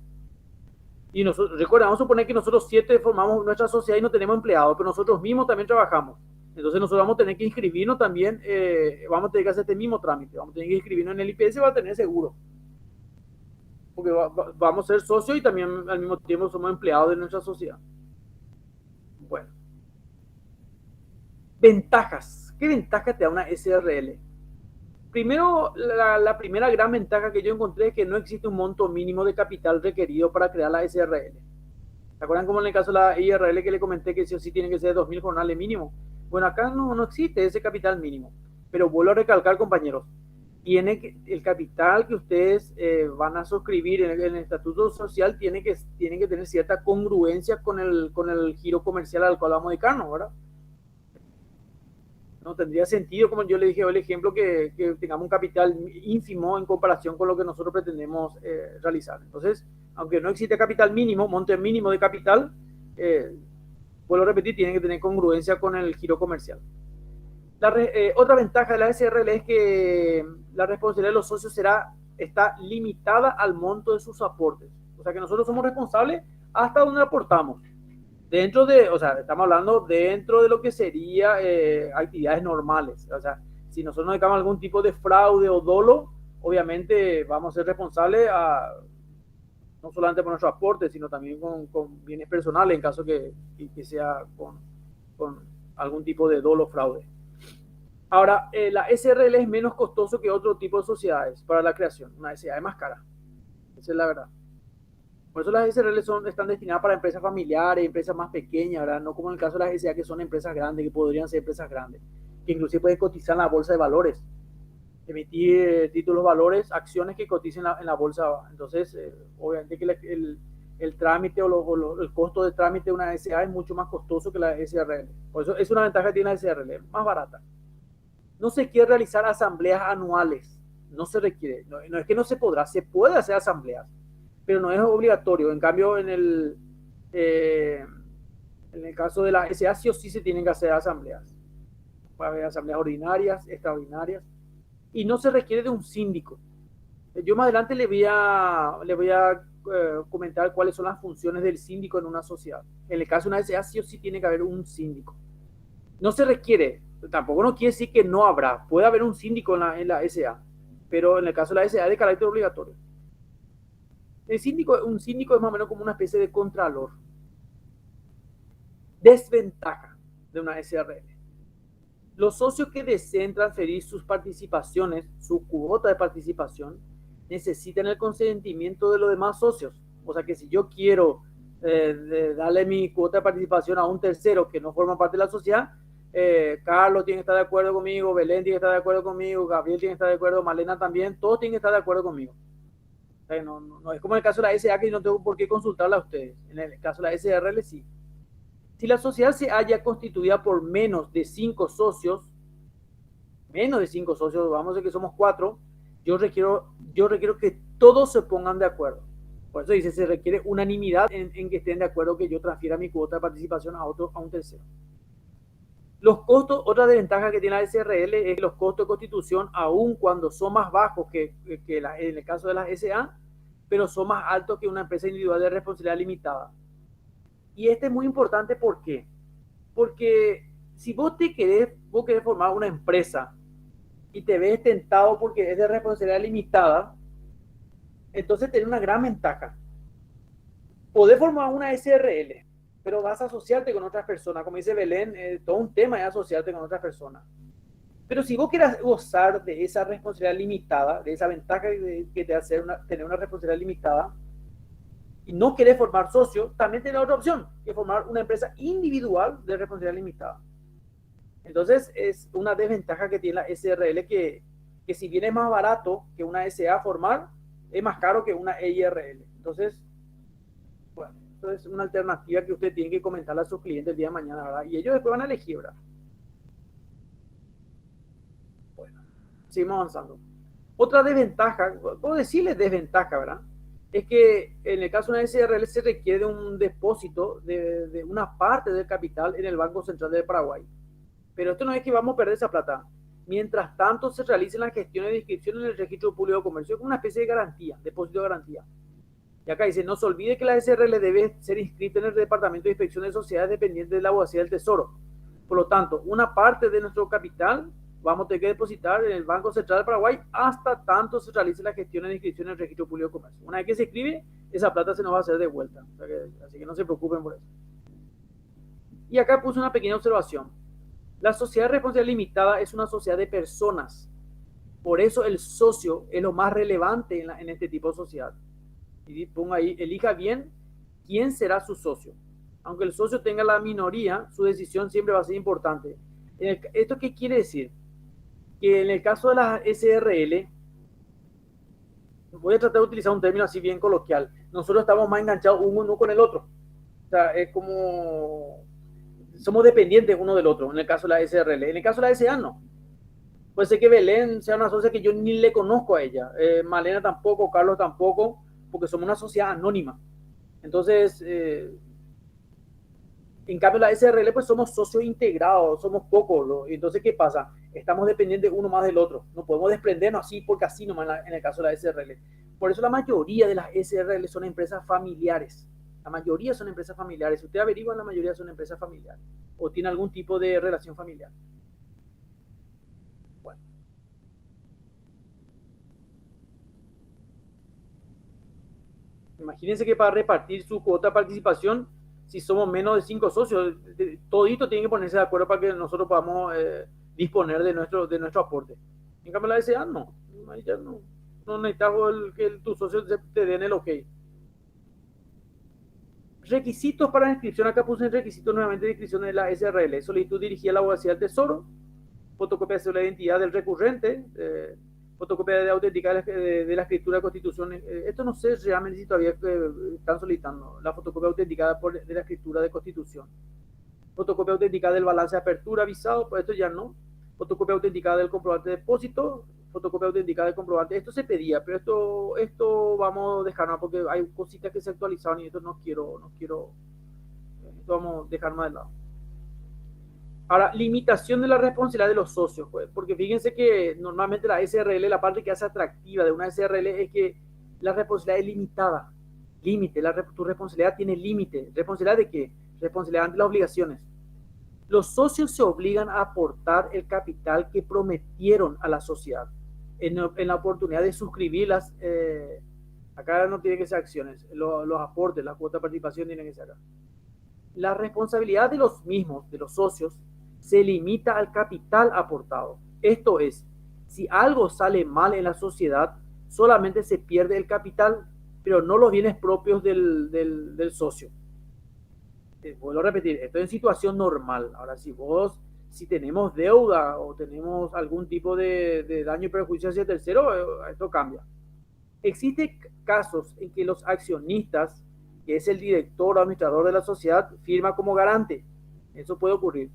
Y nosotros, recuerda, vamos a suponer que nosotros 7 formamos nuestra sociedad y no tenemos empleados, pero nosotros mismos también trabajamos. Entonces nosotros vamos a tener que inscribirnos también, vamos a tener que hacer este mismo trámite. Vamos a tener que inscribirnos en el IPS y va a tener seguro. Porque vamos a ser socios y también al mismo tiempo somos empleados de nuestra sociedad. Bueno. Ventajas. ¿Qué ventaja te da una SRL? Primero, la primera gran ventaja que yo encontré es que no existe un monto mínimo de capital requerido para crear la SRL. ¿Se acuerdan como en el caso de la IRL que le comenté que sí o sí tiene que ser 2.000 jornales mínimo? Bueno, acá no existe ese capital mínimo. Pero vuelvo a recalcar, compañeros, el capital que ustedes van a suscribir en el estatuto social tiene que tener cierta congruencia con el giro comercial al cual vamos a dedicarnos, ¿verdad? No tendría sentido, como yo le dije el ejemplo, que tengamos un capital ínfimo en comparación con lo que nosotros pretendemos realizar. Entonces, aunque no existe capital mínimo, monte mínimo de capital, vuelvo a repetir, tiene que tener congruencia con el giro comercial. Otra ventaja de la SRL es que la responsabilidad de los socios está limitada al monto de sus aportes. O sea que nosotros somos responsables hasta donde aportamos. Estamos hablando dentro de lo que sería actividades normales. O sea, si nosotros nos dedicamos a algún tipo de fraude o dolo, obviamente vamos a ser responsables no solamente por nuestro aporte, sino también con bienes personales en caso que sea con algún tipo de dolo o fraude. Ahora, la SRL es menos costoso que otro tipo de sociedades para la creación. Una SRL es más cara. Esa es la verdad. Por eso las SRL están destinadas para empresas familiares, empresas más pequeñas, ¿verdad? No como en el caso de las SA, que son empresas grandes, que podrían ser empresas grandes, que inclusive pueden cotizar en la bolsa de valores, emitir títulos valores, acciones que coticen en la bolsa. Entonces, obviamente que el trámite o el costo de trámite de una SA es mucho más costoso que la SRL. Por eso es una ventaja que tiene la SRL, más barata. No se quiere realizar asambleas anuales, no se requiere, no es que no se podrá, se puede hacer asambleas, pero no es obligatorio. En cambio, en el caso de la SA, sí o sí se tienen que hacer asambleas. Puede haber asambleas ordinarias, extraordinarias, y no se requiere de un síndico. Yo más adelante le voy a comentar cuáles son las funciones del síndico en una sociedad. En el caso de una SA, sí o sí tiene que haber un síndico. No se requiere, tampoco no quiere decir que no habrá, puede haber un síndico en la SA, pero en el caso de la SA es de carácter obligatorio. Un síndico es más o menos como una especie de contralor. Desventaja de una SRL. Los socios que deseen transferir sus participaciones, su cuota de participación, necesitan el consentimiento de los demás socios. O sea que si yo quiero darle mi cuota de participación a un tercero que no forma parte de la sociedad, Carlos tiene que estar de acuerdo conmigo, Belén tiene que estar de acuerdo conmigo, Gabriel tiene que estar de acuerdo, Malena también, todos tienen que estar de acuerdo conmigo. No es como en el caso de la SA, que no tengo por qué consultarla a ustedes. En el caso de la SRL sí. Si la sociedad se haya constituida por menos de 5 socios, vamos a decir que somos 4, yo requiero que todos se pongan de acuerdo. Por eso dice, se requiere unanimidad en que estén de acuerdo que yo transfiera mi cuota de participación a un tercero. Los costos, otra desventaja que tiene la SRL es que los costos de constitución, aun cuando son más bajos que en el caso de las SA, pero son más altos que una empresa individual de responsabilidad limitada. Y este es muy importante, ¿por qué? Porque si vos querés formar una empresa y te ves tentado porque es de responsabilidad limitada, entonces tenés una gran ventaja. Podés formar una SRL, pero vas a asociarte con otras personas. Como dice Belén, todo un tema es asociarte con otras personas. Pero si vos querés gozar de esa responsabilidad limitada, de esa ventaja que te hace tener una responsabilidad limitada, y no querés formar socio, también tenés otra opción, que formar una empresa individual de responsabilidad limitada. Entonces, es una desventaja que tiene la SRL, que si bien es más barato que una SA formar, es más caro que una EIRL. Entonces, bueno, eso es una alternativa que usted tiene que comentarle a sus clientes el día de mañana, ¿verdad? Y ellos después van a elegir, ¿verdad? Bueno, seguimos avanzando. Otra desventaja, puedo decirles desventaja, ¿verdad? Es que en el caso de una SRL se requiere de un depósito de una parte del capital en el Banco Central de Paraguay. Pero esto no es que vamos a perder esa plata. Mientras tanto se realicen las gestiones de inscripción en el Registro Público de Comercio como una especie de garantía, depósito de garantía. Y acá dice, no se olvide que la SRL debe ser inscrita en el Departamento de Inspección de Sociedades dependiente de la Abogacía del Tesoro. Por lo tanto, una parte de nuestro capital vamos a tener que depositar en el Banco Central de Paraguay hasta tanto se realice la gestión de inscripción en el Registro Público de Comercio. Una vez que se inscribe, esa plata se nos va a hacer de vuelta. O sea así que no se preocupen por eso. Y acá puse una pequeña observación. La sociedad de responsabilidad limitada es una sociedad de personas. Por eso el socio es lo más relevante en este tipo de sociedad. Y pongo ahí, elija bien quién será su socio. Aunque el socio tenga la minoría, su decisión siempre va a ser importante. ¿Esto qué quiere decir? Que en el caso de la SRL, voy a tratar de utilizar un término así bien coloquial, nosotros estamos más enganchados uno con el otro. O sea, es como somos dependientes uno del otro en el caso de la SRL. En el caso de la SA no. Puede ser que Belén sea una socia que yo ni le conozco a ella, Malena tampoco, Carlos tampoco, porque somos una sociedad anónima. Entonces, en cambio la SRL pues somos socios integrados, somos pocos, ¿no? Entonces, ¿qué pasa? Estamos dependientes uno más del otro, no podemos desprendernos así porque así nomás en el caso de la SRL. Por eso la mayoría de las SRL son empresas familiares. La mayoría son empresas familiares. Si usted averigua, la mayoría son empresas familiares o tiene algún tipo de relación familiar. Bueno. Imagínense que para repartir su cuota de participación, si somos menos de 5 socios, todito tienen que ponerse de acuerdo para que nosotros podamos disponer de nuestro aporte. En cambio, la SA no. Ahí ya no necesitas que tus socios te den el ok. Requisitos para la inscripción. Acá puse el requisito nuevamente de inscripción de la SRL. Solicitud dirigida a la Abogacía del Tesoro, fotocopia de la identidad del recurrente, fotocopia de auténtica de la escritura de constitución. Esto no sé realmente si todavía están solicitando la fotocopia autenticada de la escritura de constitución. Fotocopia autenticada del balance de apertura avisado, pues esto ya no. Fotocopia autenticada del comprobante de depósito, fotocopia autenticada del comprobante. Esto se pedía, pero esto vamos a dejarlo porque hay cositas que se actualizaron y esto no quiero, esto vamos a dejar más de lado. Ahora, limitación de la responsabilidad de los socios, pues, porque fíjense que normalmente la SRL, la parte que hace atractiva de una SRL es que la responsabilidad es limitada. Límite, tu responsabilidad tiene límite. ¿Responsabilidad de qué? Responsabilidad ante las obligaciones. Los socios se obligan a aportar el capital que prometieron a la sociedad en la oportunidad de suscribirlas. Acá no tienen que ser acciones, los aportes, la cuota de participación tienen que ser acá. La responsabilidad de los mismos, de los socios, se limita al capital aportado. Esto es, si algo sale mal en la sociedad, solamente se pierde el capital, pero no los bienes propios del socio. Vuelvo a repetir, esto es en situación normal. Ahora, si tenemos deuda o tenemos algún tipo de daño y perjuicio hacia tercero, esto cambia. Existen casos en que los accionistas, que es el director o administrador de la sociedad, firma como garante. Eso puede ocurrir.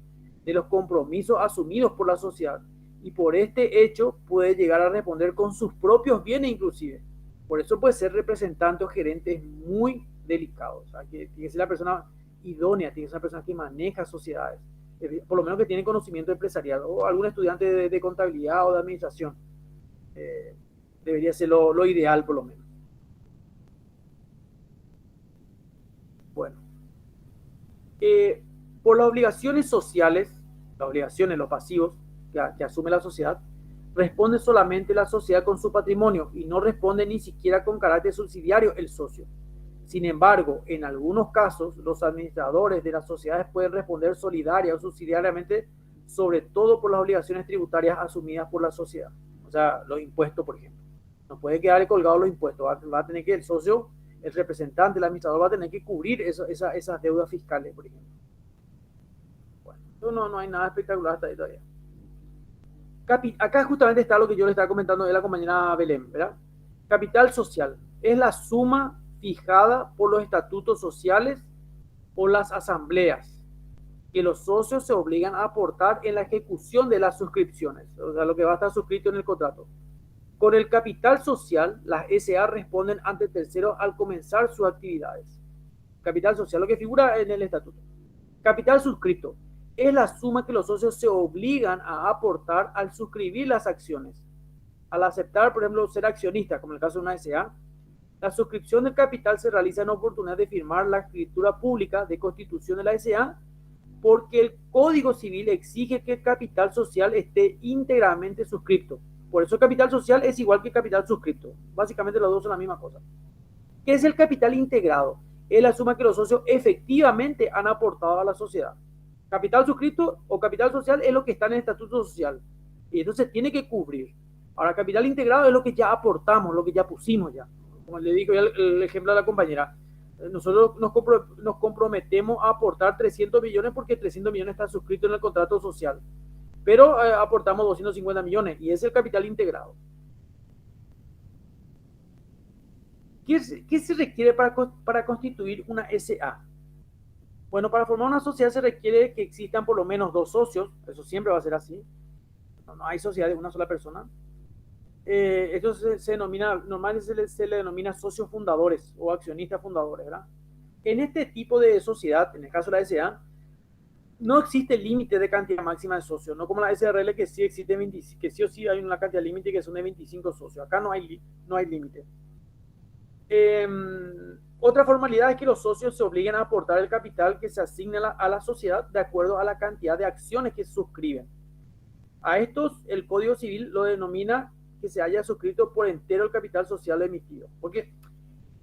De los compromisos asumidos por la sociedad. Y por este hecho puede llegar a responder con sus propios bienes inclusive. Por eso puede ser representante o gerente muy delicado. O sea, que tiene que ser la persona idónea, tiene que ser una persona que maneja sociedades, por lo menos que tiene conocimiento empresarial, o algún estudiante de contabilidad o de administración. Debería ser lo ideal, por lo menos. Bueno. Por las obligaciones sociales, los pasivos que asume la sociedad, responde solamente la sociedad con su patrimonio y no responde ni siquiera con carácter subsidiario el socio. Sin embargo, en algunos casos, los administradores de las sociedades pueden responder solidaria o subsidiariamente, sobre todo por las obligaciones tributarias asumidas por la sociedad. O sea, los impuestos, por ejemplo. No puede quedar colgado los impuestos. Va a tener que el socio, el representante, el administrador va a tener que cubrir esas deudas fiscales, por ejemplo. Bueno, no hay nada espectacular hasta ahí todavía. Acá justamente está lo que yo le estaba comentando de la compañera Belén, ¿verdad? Capital social es la suma fijada por los estatutos sociales o las asambleas que los socios se obligan a aportar en la ejecución de las suscripciones, o sea, lo que va a estar suscrito en el contrato. Con el capital social, las SA responden ante terceros al comenzar sus actividades. Capital social, lo que figura en el estatuto. Capital suscrito es la suma que los socios se obligan a aportar al suscribir las acciones. Al aceptar, por ejemplo, ser accionista, como en el caso de una SA, la suscripción del capital se realiza en oportunidad de firmar la escritura pública de constitución de la SA, porque el Código Civil exige que el capital social esté íntegramente suscrito. Por eso el capital social es igual que el capital suscrito. Básicamente los dos son la misma cosa. ¿Qué es el capital integrado? Es la suma que los socios efectivamente han aportado a la sociedad. Capital suscrito o capital social es lo que está en el estatuto social. Y entonces tiene que cubrir. Ahora, capital integrado es lo que ya aportamos, lo que ya pusimos ya. Como le digo ya el ejemplo a la compañera, nosotros nos comprometemos a aportar 300 millones porque 300 millones están suscritos en el contrato social, pero aportamos 250 millones y es el capital integrado. ¿Qué se requiere para constituir una SA? Bueno, para formar una sociedad se requiere que existan por lo menos 2 socios, eso siempre va a ser así, no hay sociedad de una sola persona. Esto se denomina, normalmente se le denomina socios fundadores o accionistas fundadores, ¿verdad? En este tipo de sociedad, en el caso de la SA, no existe límite de cantidad máxima de socios, no como la SRL que sí existe, que sí o sí hay una cantidad límite que son de 25 socios. Acá no hay límite. Otra formalidad es que los socios se obliguen a aportar el capital que se asigna a la sociedad de acuerdo a la cantidad de acciones que suscriben. A estos, el Código Civil lo denomina que se haya suscrito por entero el capital social emitido. Porque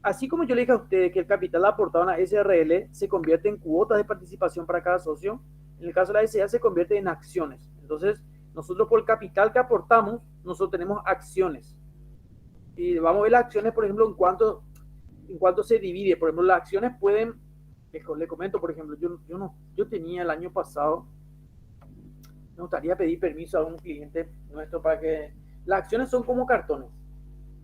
así como yo le dije a ustedes que el capital aportado en la SRL se convierte en cuotas de participación para cada socio, en el caso de la SA se convierte en acciones. Entonces, Nosotros por el capital que aportamos, nosotros tenemos acciones. Y vamos a ver las acciones, por ejemplo, en cuanto se divide. Por ejemplo, las acciones pueden, le comento, por ejemplo, yo tenía el año pasado, me gustaría pedir permiso a un cliente nuestro para que las acciones son como cartones,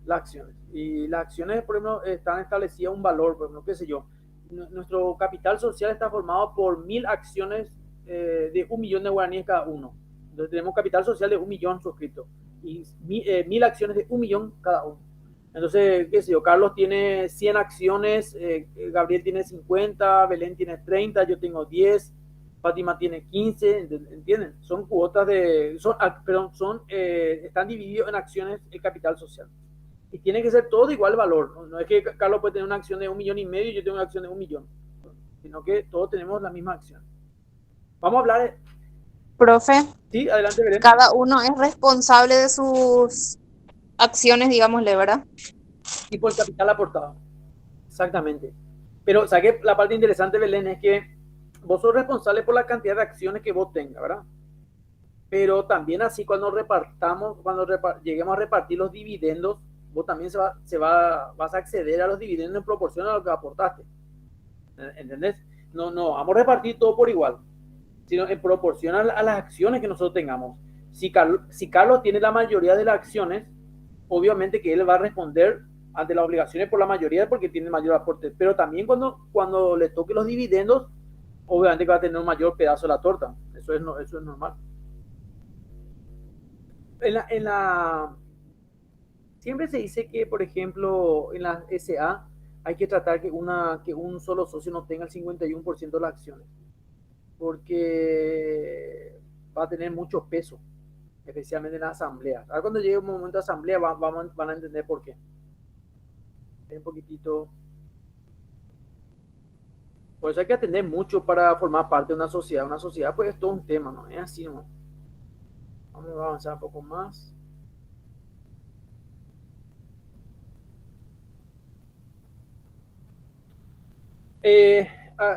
las acciones. Y las acciones, por ejemplo, están establecidas un valor, por ejemplo, qué sé yo. Nuestro capital social está formado por 1000 acciones de 1 millón de guaraníes cada uno. Entonces tenemos capital social de 1 millón suscritos y 1000 acciones de 1 millón cada uno. Entonces, qué sé yo, Carlos tiene 100 acciones, Gabriel tiene 50, Belén tiene 30, yo tengo 10, Fátima tiene 15, ¿entienden? Son cuotas están divididos en acciones el capital social. Y tiene que ser todo de igual valor. No es que Carlos puede tener una acción de 1,5 millones y yo tengo una acción de 1 millón, sino que todos tenemos la misma acción. Vamos a hablar. Profe, Sí, adelante, Belén. cada uno es responsable de sus acciones, digámosle, ¿verdad? Y por el capital aportado. Exactamente. Pero, ¿sabes qué? La parte interesante, Belén, es que vos sos responsable por la cantidad de acciones que vos tengas, ¿verdad? Pero también así cuando lleguemos a repartir los dividendos, vos también vas a acceder a los dividendos en proporción a lo que aportaste. ¿Entendés? No, vamos a repartir todo por igual, sino en proporción a las acciones que nosotros tengamos. Si Carlos tiene la mayoría de las acciones, obviamente que él va a responder ante las obligaciones por la mayoría porque tiene mayor aporte, pero también cuando le toque los dividendos, obviamente que va a tener un mayor pedazo de la torta. Eso es normal. Siempre se dice que, por ejemplo, en la SA hay que tratar que un solo socio no tenga el 51% de las acciones, porque va a tener mucho peso, especialmente en la asamblea. Ahora cuando llegue un momento de asamblea van a entender por qué. Un poquitito. Por eso hay que atender mucho para formar parte de una sociedad. Una sociedad pues es todo un tema, ¿no? Es así, ¿no? Vamos a avanzar un poco más.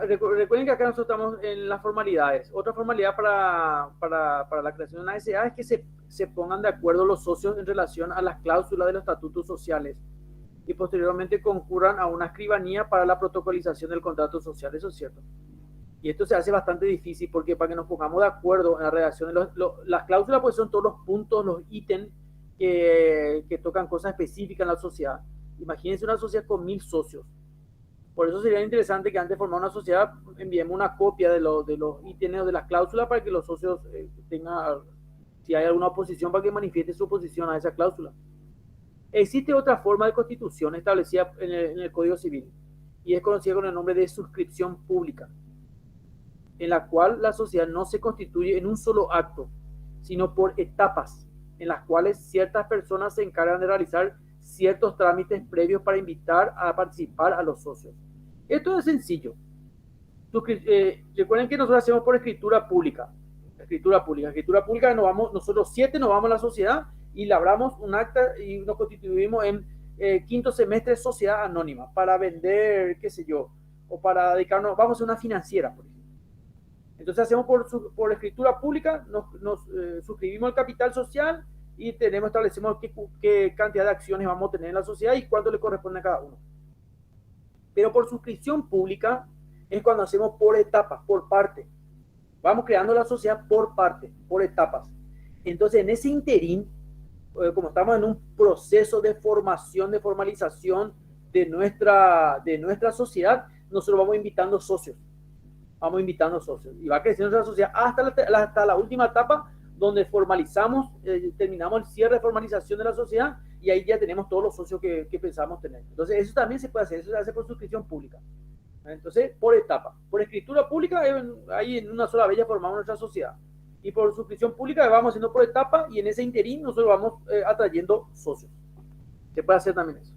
Recuerden que acá nosotros estamos en las formalidades. Otra formalidad para la creación de una SA es que se pongan de acuerdo los socios en relación a las cláusulas de los estatutos sociales y posteriormente concurran a una escribanía para la protocolización del contrato social. Eso es cierto. Y esto se hace bastante difícil porque para que nos pongamos de acuerdo en la redacción de las cláusulas, pues son todos los puntos, los ítems que tocan cosas específicas en la sociedad. Imagínense una sociedad con 1000 socios. Por eso sería interesante que antes de formar una sociedad enviemos una copia de los ítems de las cláusulas para que los socios tengan, si hay alguna oposición, para que manifieste su oposición a esa cláusula. Existe otra forma de constitución establecida en el Código Civil y es conocida con el nombre de suscripción pública, en la cual la sociedad no se constituye en un solo acto, sino por etapas, en las cuales ciertas personas se encargan de realizar ciertos trámites previos para invitar a participar a los socios. Esto es sencillo. Recuerden que nosotros hacemos por escritura pública. Escritura pública, nosotros 7 nos vamos a la sociedad y labramos un acta y nos constituimos en quinto semestre sociedad anónima para vender, qué sé yo, o para dedicarnos, vamos a una financiera, por ejemplo. Entonces hacemos por escritura pública, nos suscribimos al capital social y establecemos qué cantidad de acciones vamos a tener en la sociedad y cuánto le corresponde a cada uno. Pero por suscripción pública es cuando hacemos por etapas, por parte. Vamos creando la sociedad por parte, por etapas. Entonces en ese interín, como estamos en un proceso de formación, de formalización de nuestra sociedad, nosotros vamos invitando socios. Y va creciendo la sociedad hasta la última etapa donde formalizamos, terminamos el cierre de formalización de la sociedad y ahí ya tenemos todos los socios que pensamos tener. Entonces eso también se puede hacer, eso se hace por suscripción pública. Entonces, por etapa. Por escritura pública, ahí en una sola vez ya formamos nuestra sociedad. Y por suscripción pública vamos haciendo por etapa y en ese interín nosotros vamos atrayendo socios. Se puede hacer también eso.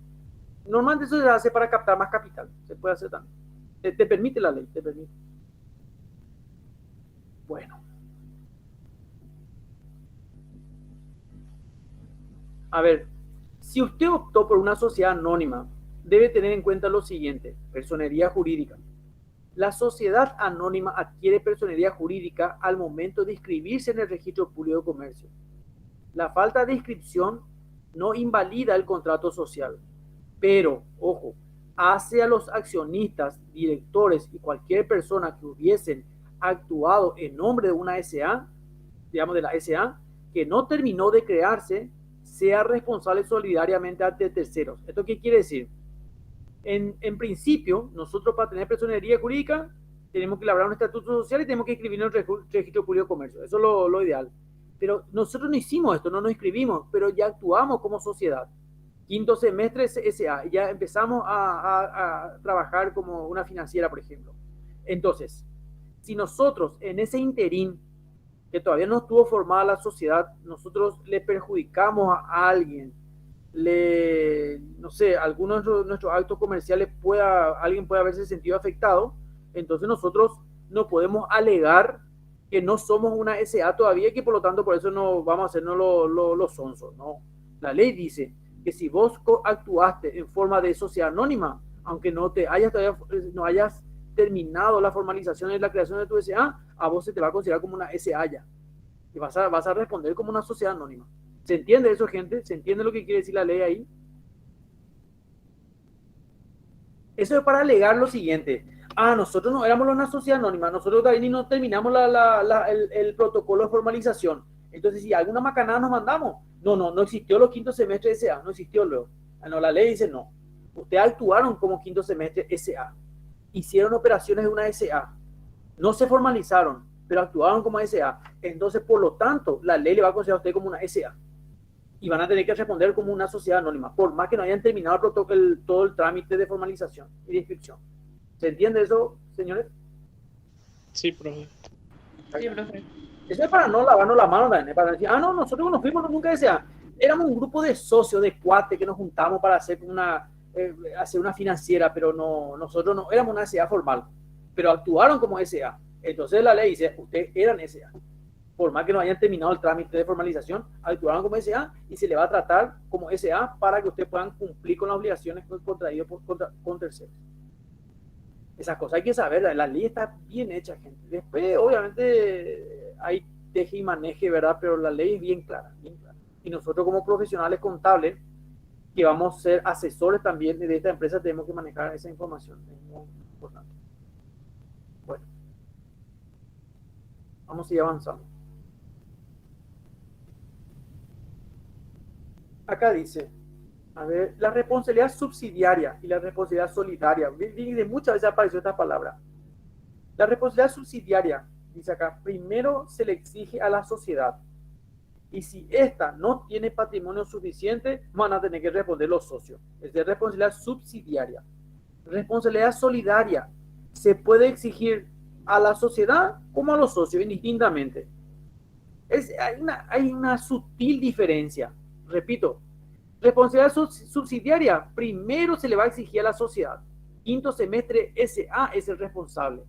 Normalmente eso se hace para captar más capital. Se puede hacer también. Te permite la ley, te permite. Bueno. A ver, si usted optó por una sociedad anónima, debe tener en cuenta lo siguiente: personería jurídica. La sociedad anónima adquiere personería jurídica al momento de inscribirse en el registro público de comercio. La falta de inscripción no invalida el contrato social, pero, ojo, hace a los accionistas, directores y cualquier persona que hubiesen actuado en nombre de una SA, digamos de la SA, que no terminó de crearse, sea responsable solidariamente ante terceros. ¿Esto qué quiere decir? En principio, nosotros para tener personería jurídica tenemos que elaborar un estatuto social y tenemos que inscribirnos en el registro público de comercio. Eso es lo ideal. Pero nosotros no hicimos esto, no nos inscribimos, pero ya actuamos como sociedad. Quinto semestre SA, ya empezamos a trabajar como una financiera, por ejemplo. Entonces, si nosotros en ese interín, que todavía no estuvo formada la sociedad, nosotros le perjudicamos a alguien, no sé, algunos de nuestros actos comerciales alguien puede haberse sentido afectado, entonces nosotros no podemos alegar que no somos una SA todavía y que por lo tanto por eso no vamos a hacernos los sonsos, ¿no? La ley dice que si vos actuaste en forma de sociedad anónima, aunque no hayas terminado la formalización y la creación de tu SA, a vos se te va a considerar como una SA ya. Y vas a responder como una sociedad anónima. ¿Se entiende eso, gente? ¿Se entiende lo que quiere decir la ley ahí? Eso es para alegar lo siguiente. Nosotros no éramos una sociedad anónima, nosotros todavía ni no terminamos el protocolo de formalización. Entonces, si alguna macanada nos mandamos, no existió los quinto semestres SA, no existió luego. No, la ley dice no. Ustedes actuaron como quinto semestre SA, hicieron operaciones de una SA, no se formalizaron, pero actuaron como SA. Entonces, por lo tanto, la ley le va a considerar a usted como una SA. Y van a tener que responder como una sociedad anónima, por más que no hayan terminado todo el trámite de formalización y de inscripción. ¿Se entiende eso, señores? Sí, profe. Sí, profe. Eso es para no lavarnos la mano también, para decir, no, nosotros no fuimos nunca SA. Éramos un grupo de socios, de cuates que nos juntamos para hacer una financiera, pero nosotros no éramos una SA formal, pero actuaron como SA. Entonces la ley dice, ustedes eran SA. Por más que no hayan terminado el trámite de formalización, actuaron como SA y se le va a tratar como SA para que ustedes puedan cumplir con las obligaciones contraídas con terceros. Esas cosas hay que saber, la ley está bien hecha, gente. Después, obviamente, hay teje y maneje, ¿verdad? Pero la ley es bien clara, bien clara. Y nosotros como profesionales contables, que vamos a ser asesores también de esta empresa, tenemos que manejar esa información. Es muy importante. Bueno. Vamos a ir avanzando. Acá dice, a ver, la responsabilidad subsidiaria y la responsabilidad solidaria. De muchas veces apareció esta palabra. La responsabilidad subsidiaria, dice acá, primero se le exige a la sociedad. Y si ésta no tiene patrimonio suficiente, van a tener que responder los socios. Es de responsabilidad subsidiaria. Responsabilidad solidaria se puede exigir a la sociedad como a los socios, indistintamente. Hay una sutil diferencia. Repito, responsabilidad subsidiaria, primero se le va a exigir a la sociedad. Quinto semestre SA es el responsable.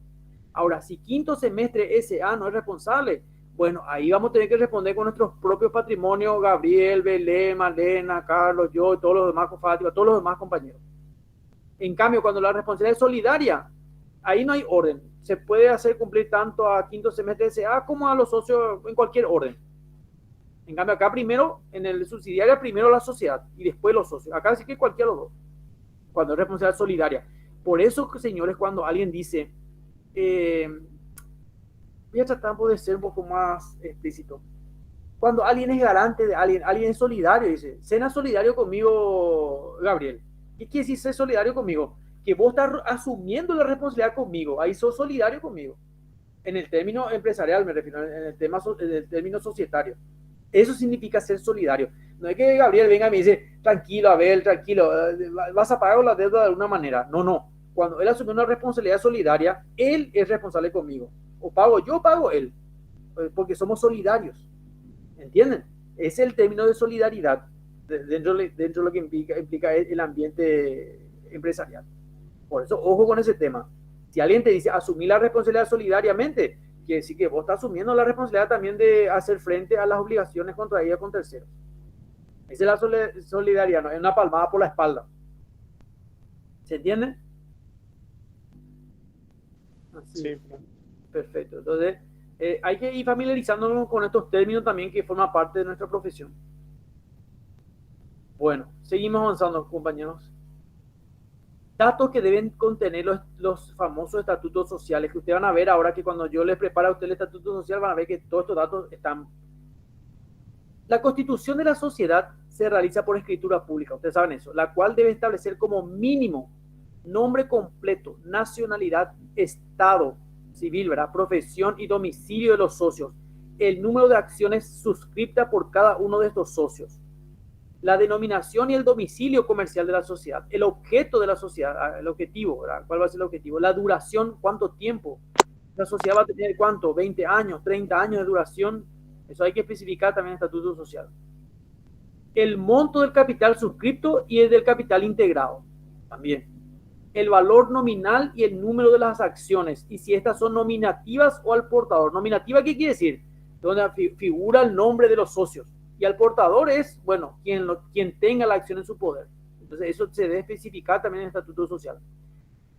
Ahora, si quinto semestre SA no es responsable, bueno, ahí vamos a tener que responder con nuestros propios patrimonios, Gabriel, Belén, Malena, Carlos, yo y todos los demás, Fátima, todos los demás compañeros. En cambio, cuando la responsabilidad es solidaria, ahí no hay orden. Se puede hacer cumplir tanto a quinto semestre SA como a los socios en cualquier orden. En cambio, acá primero, en el subsidiario, primero la sociedad y después los socios. Acá sí que cualquiera de los dos, cuando es responsabilidad solidaria. Por eso, señores, cuando alguien dice, voy a tratar de ser un poco más explícito. Cuando alguien es garante de alguien es solidario, dice, cena solidario conmigo, Gabriel. ¿Qué quiere decir ser solidario conmigo? Que vos estás asumiendo la responsabilidad conmigo, ahí sos solidario conmigo. En el término empresarial me refiero, en el término societario. Eso significa ser solidario. No es que Gabriel venga y me dice, tranquilo, Abel, tranquilo, vas a pagar la deuda de alguna manera. No. Cuando él asume una responsabilidad solidaria, él es responsable conmigo. O pago yo, pago él. Porque somos solidarios. ¿Entienden? Ese es el término de solidaridad dentro de lo que implica el ambiente empresarial. Por eso, ojo con ese tema. Si alguien te dice asumir la responsabilidad solidariamente, quiere decir que vos estás asumiendo la responsabilidad también de hacer frente a las obligaciones contraídas con terceros. Esa es la solidaridad, no es una palmada por la espalda. ¿Se entiende? Así. Sí, Perfecto. Entonces, hay que ir familiarizándonos con estos términos también que forman parte de nuestra profesión. Bueno, seguimos avanzando, compañeros. Datos que deben contener los famosos estatutos sociales, que ustedes van a ver ahora que cuando yo les preparo a ustedes el estatuto social, van a ver que todos estos datos están. La constitución de la sociedad se realiza por escritura pública, ustedes saben eso, la cual debe establecer como mínimo nombre completo, nacionalidad, estado civil, ¿verdad? Profesión y domicilio de los socios, el número de acciones suscriptas por cada uno de estos socios, la denominación y el domicilio comercial de la sociedad, el objeto de la sociedad, el objetivo, ¿verdad? ¿Cuál va a ser el objetivo? La duración, ¿cuánto tiempo? La sociedad va a tener, ¿cuánto? 20 años, 30 años de duración. Eso hay que especificar también en el estatuto social. El monto del capital suscripto y el del capital integrado. También. El valor nominal y el número de las acciones. Y si estas son nominativas o al portador. ¿Nominativa qué quiere decir? Donde figura el nombre de los socios. Y al portador es, bueno, quien tenga la acción en su poder. Entonces eso se debe especificar también en el estatuto social.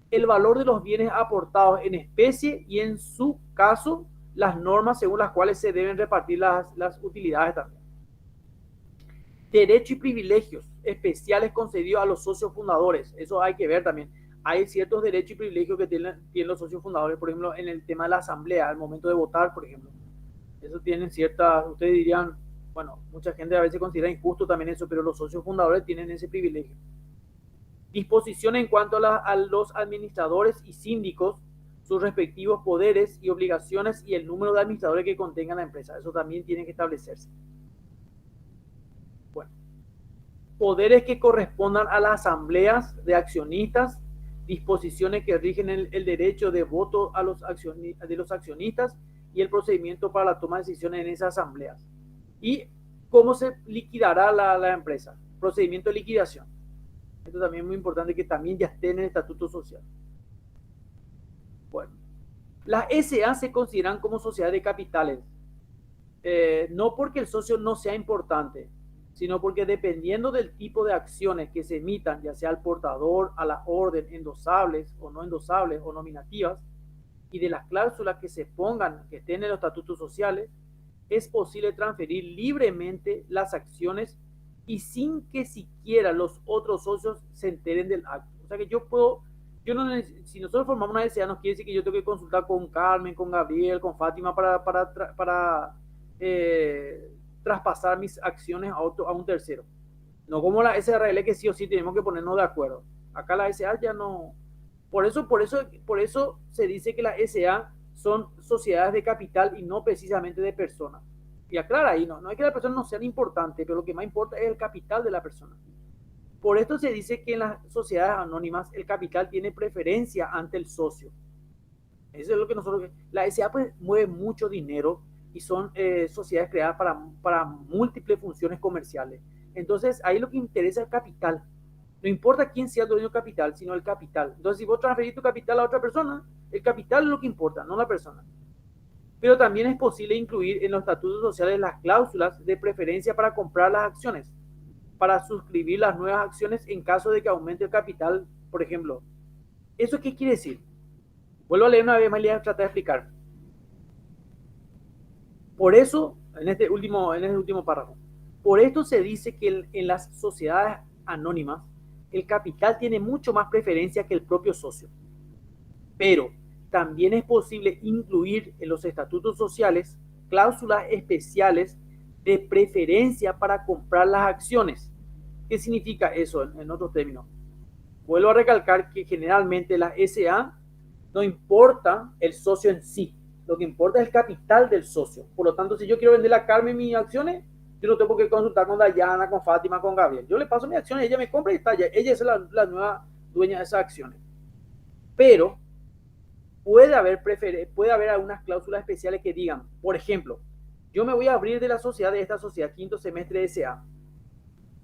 El valor de los bienes aportados en especie y en su caso las normas según las cuales se deben repartir las utilidades también. Derechos y privilegios especiales concedidos a los socios fundadores. Eso hay que ver también. Hay ciertos derechos y privilegios que tienen los socios fundadores, por ejemplo, en el tema de la asamblea, al momento de votar, por ejemplo. Eso tienen ciertas, ustedes dirían, bueno, mucha gente a veces considera injusto también eso, pero los socios fundadores tienen ese privilegio. Disposición en cuanto a los administradores y síndicos, sus respectivos poderes y obligaciones y el número de administradores que contenga la empresa. Eso también tiene que establecerse. Bueno, poderes que correspondan a las asambleas de accionistas, disposiciones que rigen el derecho de voto a de los accionistas y el procedimiento para la toma de decisiones en esas asambleas. Y cómo se liquidará la empresa. Procedimiento de liquidación. Esto también es muy importante que también ya esté en el estatuto social. Bueno, las SA se consideran como sociedades de capitales, no porque el socio no sea importante, sino porque dependiendo del tipo de acciones que se emitan, ya sea al portador, a la orden, endosables o no endosables o nominativas, y de las cláusulas que se pongan, que estén en los estatutos sociales, es posible transferir libremente las acciones y sin que siquiera los otros socios se enteren del acto. O sea que si nosotros formamos una SA, nos quiere decir que yo tengo que consultar con Carmen, con Gabriel, con Fátima para traspasar mis acciones a un tercero. No como la SRL, que sí o sí tenemos que ponernos de acuerdo. Acá la SA ya no. Por eso se dice que las SA son sociedades de capital y no precisamente de personas. Y aclara ahí, no es que las personas no sean importantes, pero lo que más importa es el capital de la persona. Por esto se dice que en las sociedades anónimas el capital tiene preferencia ante el socio. Eso es lo que la SA pues mueve mucho dinero y son sociedades creadas para múltiples funciones comerciales. Entonces ahí lo que interesa es el capital. No importa quién sea el dueño del capital, sino el capital. Entonces si vos transferís tu capital a otra persona, el capital es lo que importa, no la persona. Pero también es posible incluir en los estatutos sociales las cláusulas de preferencia para comprar las acciones, para suscribir las nuevas acciones en caso de que aumente el capital, por ejemplo. ¿Eso qué quiere decir? Vuelvo a leer una vez más y les tratar de explicar. Por eso, en este último párrafo, por esto se dice que en las sociedades anónimas el capital tiene mucho más preferencia que el propio socio. Pero también es posible incluir en los estatutos sociales cláusulas especiales de preferencia para comprar las acciones. ¿Qué significa eso en otros términos? Vuelvo a recalcar que generalmente la SA no importa el socio en sí, lo que importa es el capital del socio. Por lo tanto, si yo quiero vender a Carmen mis acciones, yo no tengo que consultar con Dayana, con Fátima, con Gabriel. Yo le paso mis acciones, ella me compra y está. Ella es la nueva dueña de esas acciones. Pero puede haber algunas cláusulas especiales que digan, por ejemplo, yo me voy a abrir de esta sociedad, quinto semestre de SA,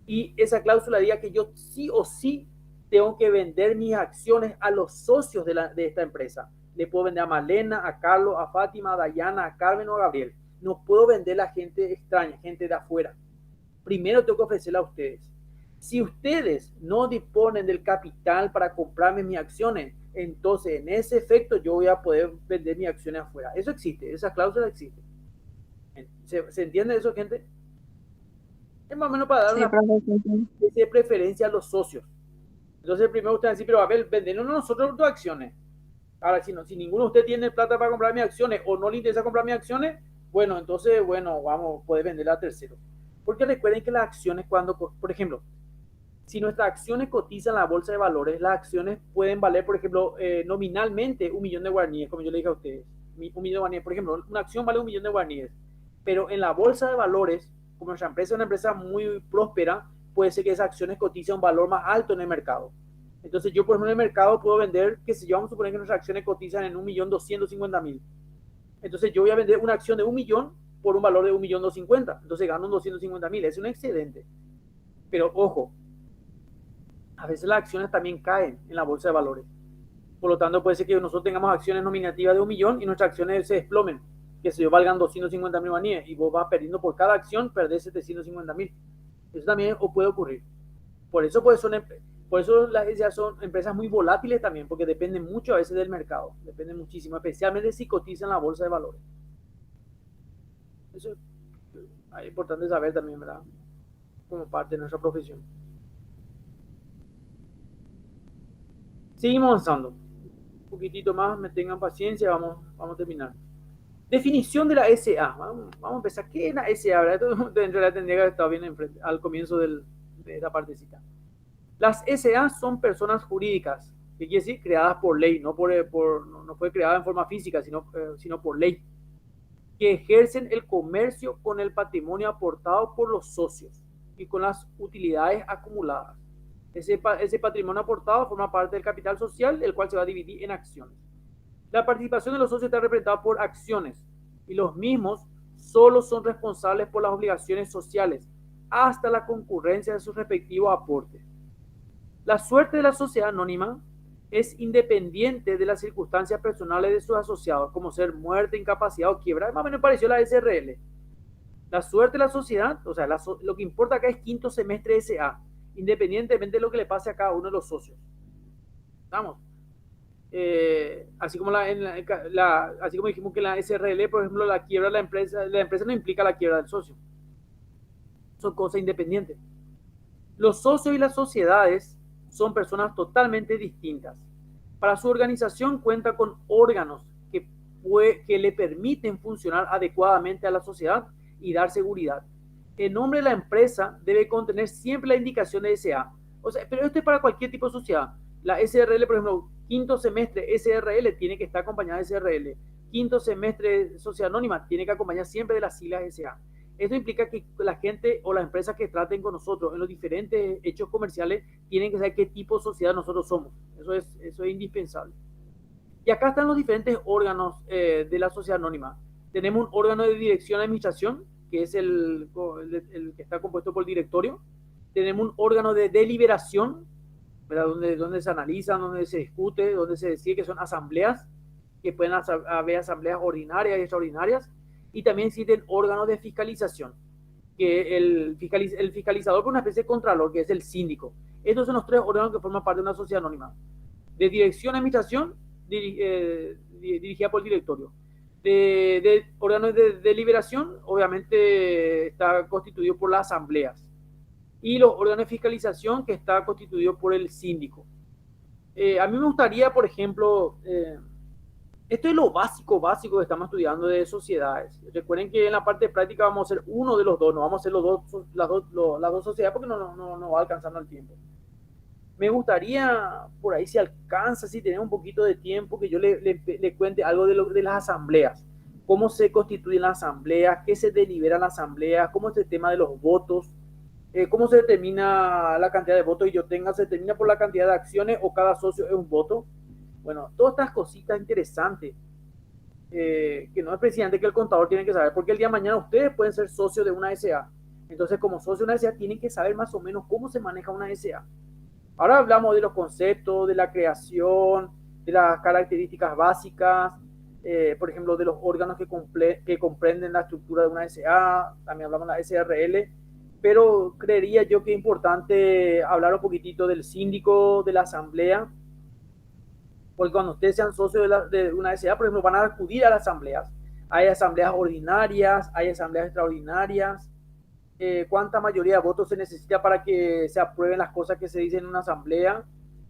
y esa cláusula diga que yo sí o sí tengo que vender mis acciones a los socios de esta empresa. Le puedo vender a Malena, a Carlos, a Fátima, a Dayana, a Carmen o a Gabriel. No puedo vender a gente extraña, gente de afuera. Primero tengo que ofrecerla a ustedes. Si ustedes no disponen del capital para comprarme mis acciones, entonces en ese efecto yo voy a poder vender mis acciones afuera. Eso existe, esa cláusula existe. ¿Se entiende eso, gente? Es más o menos para dar Sí, una profe, sí, sí. especie de preferencia a los socios. Entonces primero usted va a decir, pero a ver, vendernos nosotros tus acciones. Ahora, si ninguno de ustedes tiene plata para comprar mis acciones o no le interesa comprar mis acciones, bueno, entonces, bueno, vamos, puede venderla a tercero. Porque recuerden que las acciones cuando, por ejemplo, si nuestras acciones cotizan en la bolsa de valores, las acciones pueden valer, por ejemplo, nominalmente 1.000.000 de guaraníes, como yo le dije a ustedes. 1.000.000 de guaraníes, por ejemplo, una acción vale 1.000.000 de guaraníes. Pero en la bolsa de valores, como nuestra empresa es una empresa muy próspera, puede ser que esas acciones coticen un valor más alto en el mercado. Entonces yo, por ejemplo, en el mercado puedo vender, que si yo vamos a suponer que nuestras acciones cotizan en 1.250.000. Entonces yo voy a vender una acción de 1.000.000 por un valor de 1.250.000. Entonces gano un 250.000. Es un excedente. Pero ojo, a veces las acciones también caen en la bolsa de valores. Por lo tanto, puede ser que nosotros tengamos acciones nominativas de 1.000.000 y nuestras acciones se desplomen, que se valgan 250.000 guaraníes y vos vas perdiendo por cada acción, perdés 750.000. Eso también os puede ocurrir. Por eso, por eso las SA son empresas muy volátiles también, porque dependen mucho a veces del mercado, dependen muchísimo, especialmente si cotizan la bolsa de valores. Eso es importante saber también, ¿verdad? Como parte de nuestra profesión. Seguimos avanzando. Un poquitito más, me tengan paciencia, vamos a terminar. Definición de la SA. Vamos a empezar. ¿Qué es la SA? ¿Verdad? Esto en realidad tendría que haber estado bien al comienzo de la partecita. Las SA son personas jurídicas, que quiere decir creadas por ley, no fue creada en forma física, sino por ley, que ejercen el comercio con el patrimonio aportado por los socios y con las utilidades acumuladas. Ese patrimonio aportado forma parte del capital social, el cual se va a dividir en acciones. La participación de los socios está representada por acciones y los mismos solo son responsables por las obligaciones sociales hasta la concurrencia de sus respectivos aportes. La suerte de la sociedad anónima es independiente de las circunstancias personales de sus asociados, como ser muerte, incapacidad o quiebra. Más o menos pareció la SRL. La suerte de la sociedad, o sea, lo que importa acá es quinto semestre SA, independientemente de lo que le pase a cada uno de los socios. ¿Estamos? Así como así como dijimos que en la SRL, por ejemplo, la quiebra de la empresa no implica la quiebra del socio. Son cosas independientes. Los socios y las sociedades son personas totalmente distintas. Para su organización cuenta con órganos que le permiten funcionar adecuadamente a la sociedad y dar seguridad. El nombre de la empresa debe contener siempre la indicación de SA. O sea, pero esto es para cualquier tipo de sociedad. La SRL, por ejemplo, quinto semestre SRL tiene que estar acompañada de SRL. Quinto semestre Sociedad Anónima tiene que acompañar siempre de las siglas SA. Esto implica que la gente o las empresas que traten con nosotros en los diferentes hechos comerciales tienen que saber qué tipo de sociedad nosotros somos. Eso es indispensable. Y acá están los diferentes órganos de la sociedad anónima. Tenemos un órgano de dirección y administración, que es el que está compuesto por el directorio. Tenemos un órgano de deliberación, ¿verdad? Donde se analizan, donde se discute, donde se decide, que son asambleas, que pueden haber asambleas ordinarias y extraordinarias. Y también existen órganos de fiscalización, que el fiscalizador es una especie de contralor, que es el síndico. Estos son los tres órganos que forman parte de una sociedad anónima. De dirección y administración, dirigida por el directorio. De órganos de deliberación, obviamente está constituido por las asambleas. Y los órganos de fiscalización, que está constituido por el síndico. A mí me gustaría, por ejemplo, esto es lo básico que estamos estudiando de sociedades. Recuerden que en la parte práctica vamos a hacer uno de los dos, no vamos a hacer las dos sociedades porque no va alcanzando el tiempo. Me gustaría, por ahí si alcanza, si tenemos un poquito de tiempo, que yo le cuente algo de las asambleas. Cómo se constituyen las asambleas, qué se delibera en las asambleas, cómo es el tema de los votos, cómo se determina la cantidad de votos se determina por la cantidad de acciones o cada socio es un voto. Bueno, todas estas cositas interesantes que no es precisamente que el contador tiene que saber, porque el día de mañana ustedes pueden ser socios de una SA. Entonces, como socios de una SA, tienen que saber más o menos cómo se maneja una SA. Ahora hablamos de los conceptos, de la creación, de las características básicas, por ejemplo, de los órganos que comprenden la estructura de una SA, también hablamos de la SRL, pero creería yo que es importante hablar un poquitito del síndico, de la asamblea, porque cuando ustedes sean socios de una SA, por ejemplo, van a acudir a las asambleas. Hay asambleas ordinarias, hay asambleas extraordinarias. ¿Cuánta mayoría de votos se necesita para que se aprueben las cosas que se dicen en una asamblea?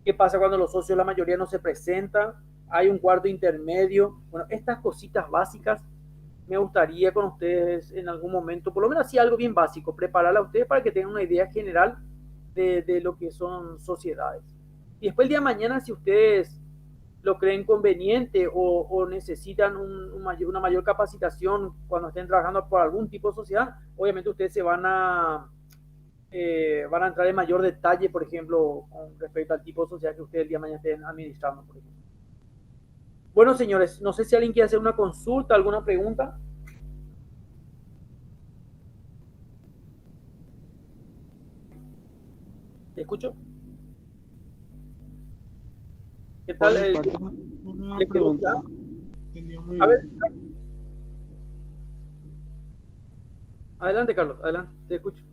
¿Qué pasa cuando los socios, la mayoría, no se presentan? Hay un cuarto intermedio. Bueno, estas cositas básicas me gustaría con ustedes en algún momento, por lo menos así algo bien básico, prepararla a ustedes para que tengan una idea general de lo que son sociedades. Y después el día de mañana, si ustedes lo creen conveniente o necesitan una mayor capacitación cuando estén trabajando por algún tipo de sociedad, obviamente ustedes se van a entrar en mayor detalle, por ejemplo, con respecto al tipo de sociedad que ustedes el día de mañana estén administrando, por ejemplo. Bueno, señores, no sé si alguien quiere hacer una consulta, alguna pregunta. ¿Te escucho? ¿Qué tal? Una pregunta. A ver. Adelante, Carlos, adelante, te escucho.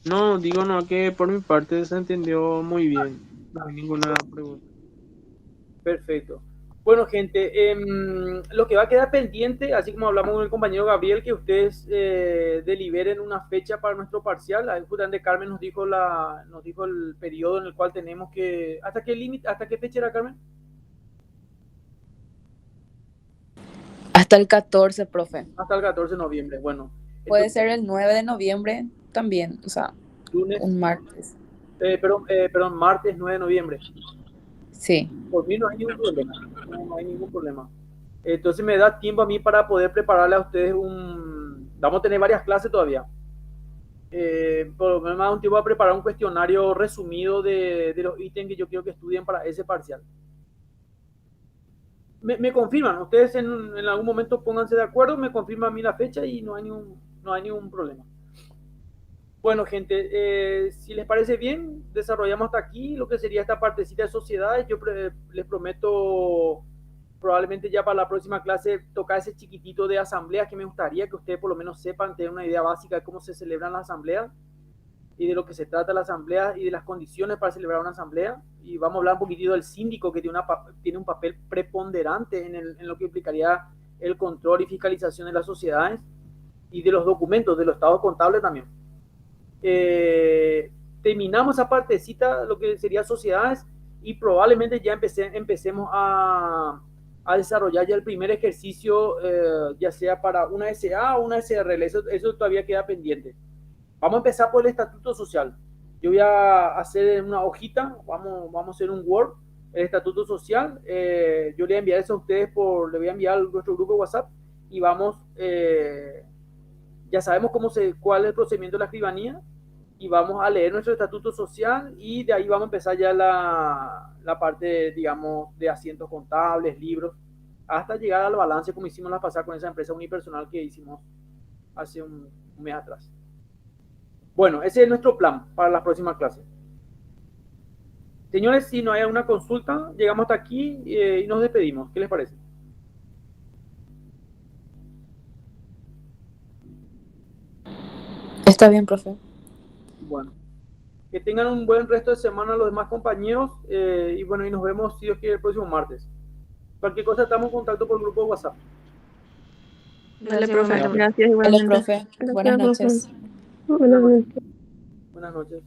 No, digo no, que por mi parte se entendió muy bien. No hay ninguna pregunta. Perfecto. Bueno, gente, lo que va a quedar pendiente, así como hablamos con el compañero Gabriel, que ustedes deliberen una fecha para nuestro parcial. Ahí justamente Carmen nos dijo el periodo en el cual tenemos que... ¿Hasta qué límite, hasta qué fecha era, Carmen? Hasta el 14, profe. Hasta el 14 de noviembre, bueno. Puede ser el 9 de noviembre también, o sea, lunes, un martes. Perdón, martes 9 de noviembre. Sí. Por mí no hay ningún problema. No hay ningún problema. Entonces me da tiempo a mí para poder prepararle a ustedes Vamos a tener varias clases todavía. Por lo menos me da un tiempo a preparar un cuestionario resumido de los ítems que yo quiero que estudien para ese parcial. Me confirman, ustedes en algún momento pónganse de acuerdo, me confirman a mí la fecha y no hay ningún problema. Bueno, gente, si les parece bien, desarrollamos hasta aquí lo que sería esta partecita de sociedades. Yo les prometo probablemente ya para la próxima clase tocar ese chiquitito de asambleas, que me gustaría que ustedes por lo menos sepan, tener una idea básica de cómo se celebran las asambleas y de lo que se trata la asamblea y de las condiciones para celebrar una asamblea. Y vamos a hablar un poquitito del síndico, que tiene un papel preponderante en lo que implicaría el control y fiscalización de las sociedades, y de los documentos, de los estados contables también. Terminamos esa partecita, lo que sería sociedades, y probablemente ya empecemos a desarrollar ya el primer ejercicio, ya sea para una SA o una SRL. Eso todavía queda pendiente. Vamos a empezar por el estatuto social. Yo voy a hacer una hojita, vamos a hacer un Word, el estatuto social. Yo le voy a enviar eso a ustedes, le voy a enviar a nuestro grupo de WhatsApp, y vamos, ya sabemos cuál es el procedimiento de la escribanía, y vamos a leer nuestro estatuto social, y de ahí vamos a empezar ya la parte, digamos, de asientos contables, libros, hasta llegar al balance, como hicimos la pasada con esa empresa unipersonal que hicimos hace un mes atrás. Bueno, ese es nuestro plan para las próximas clases. Señores, si no hay alguna consulta, llegamos hasta aquí y nos despedimos. ¿Qué les parece? Está bien, profe. Bueno, que tengan un buen resto de semana los demás compañeros, y bueno, y nos vemos, si Dios quiere, el próximo martes. Cualquier cosa, estamos en contacto por el grupo de WhatsApp. Dale, profe. Gracias, Hola, igualmente. profe. Buenas noches. Buenas noches. Buenas noches.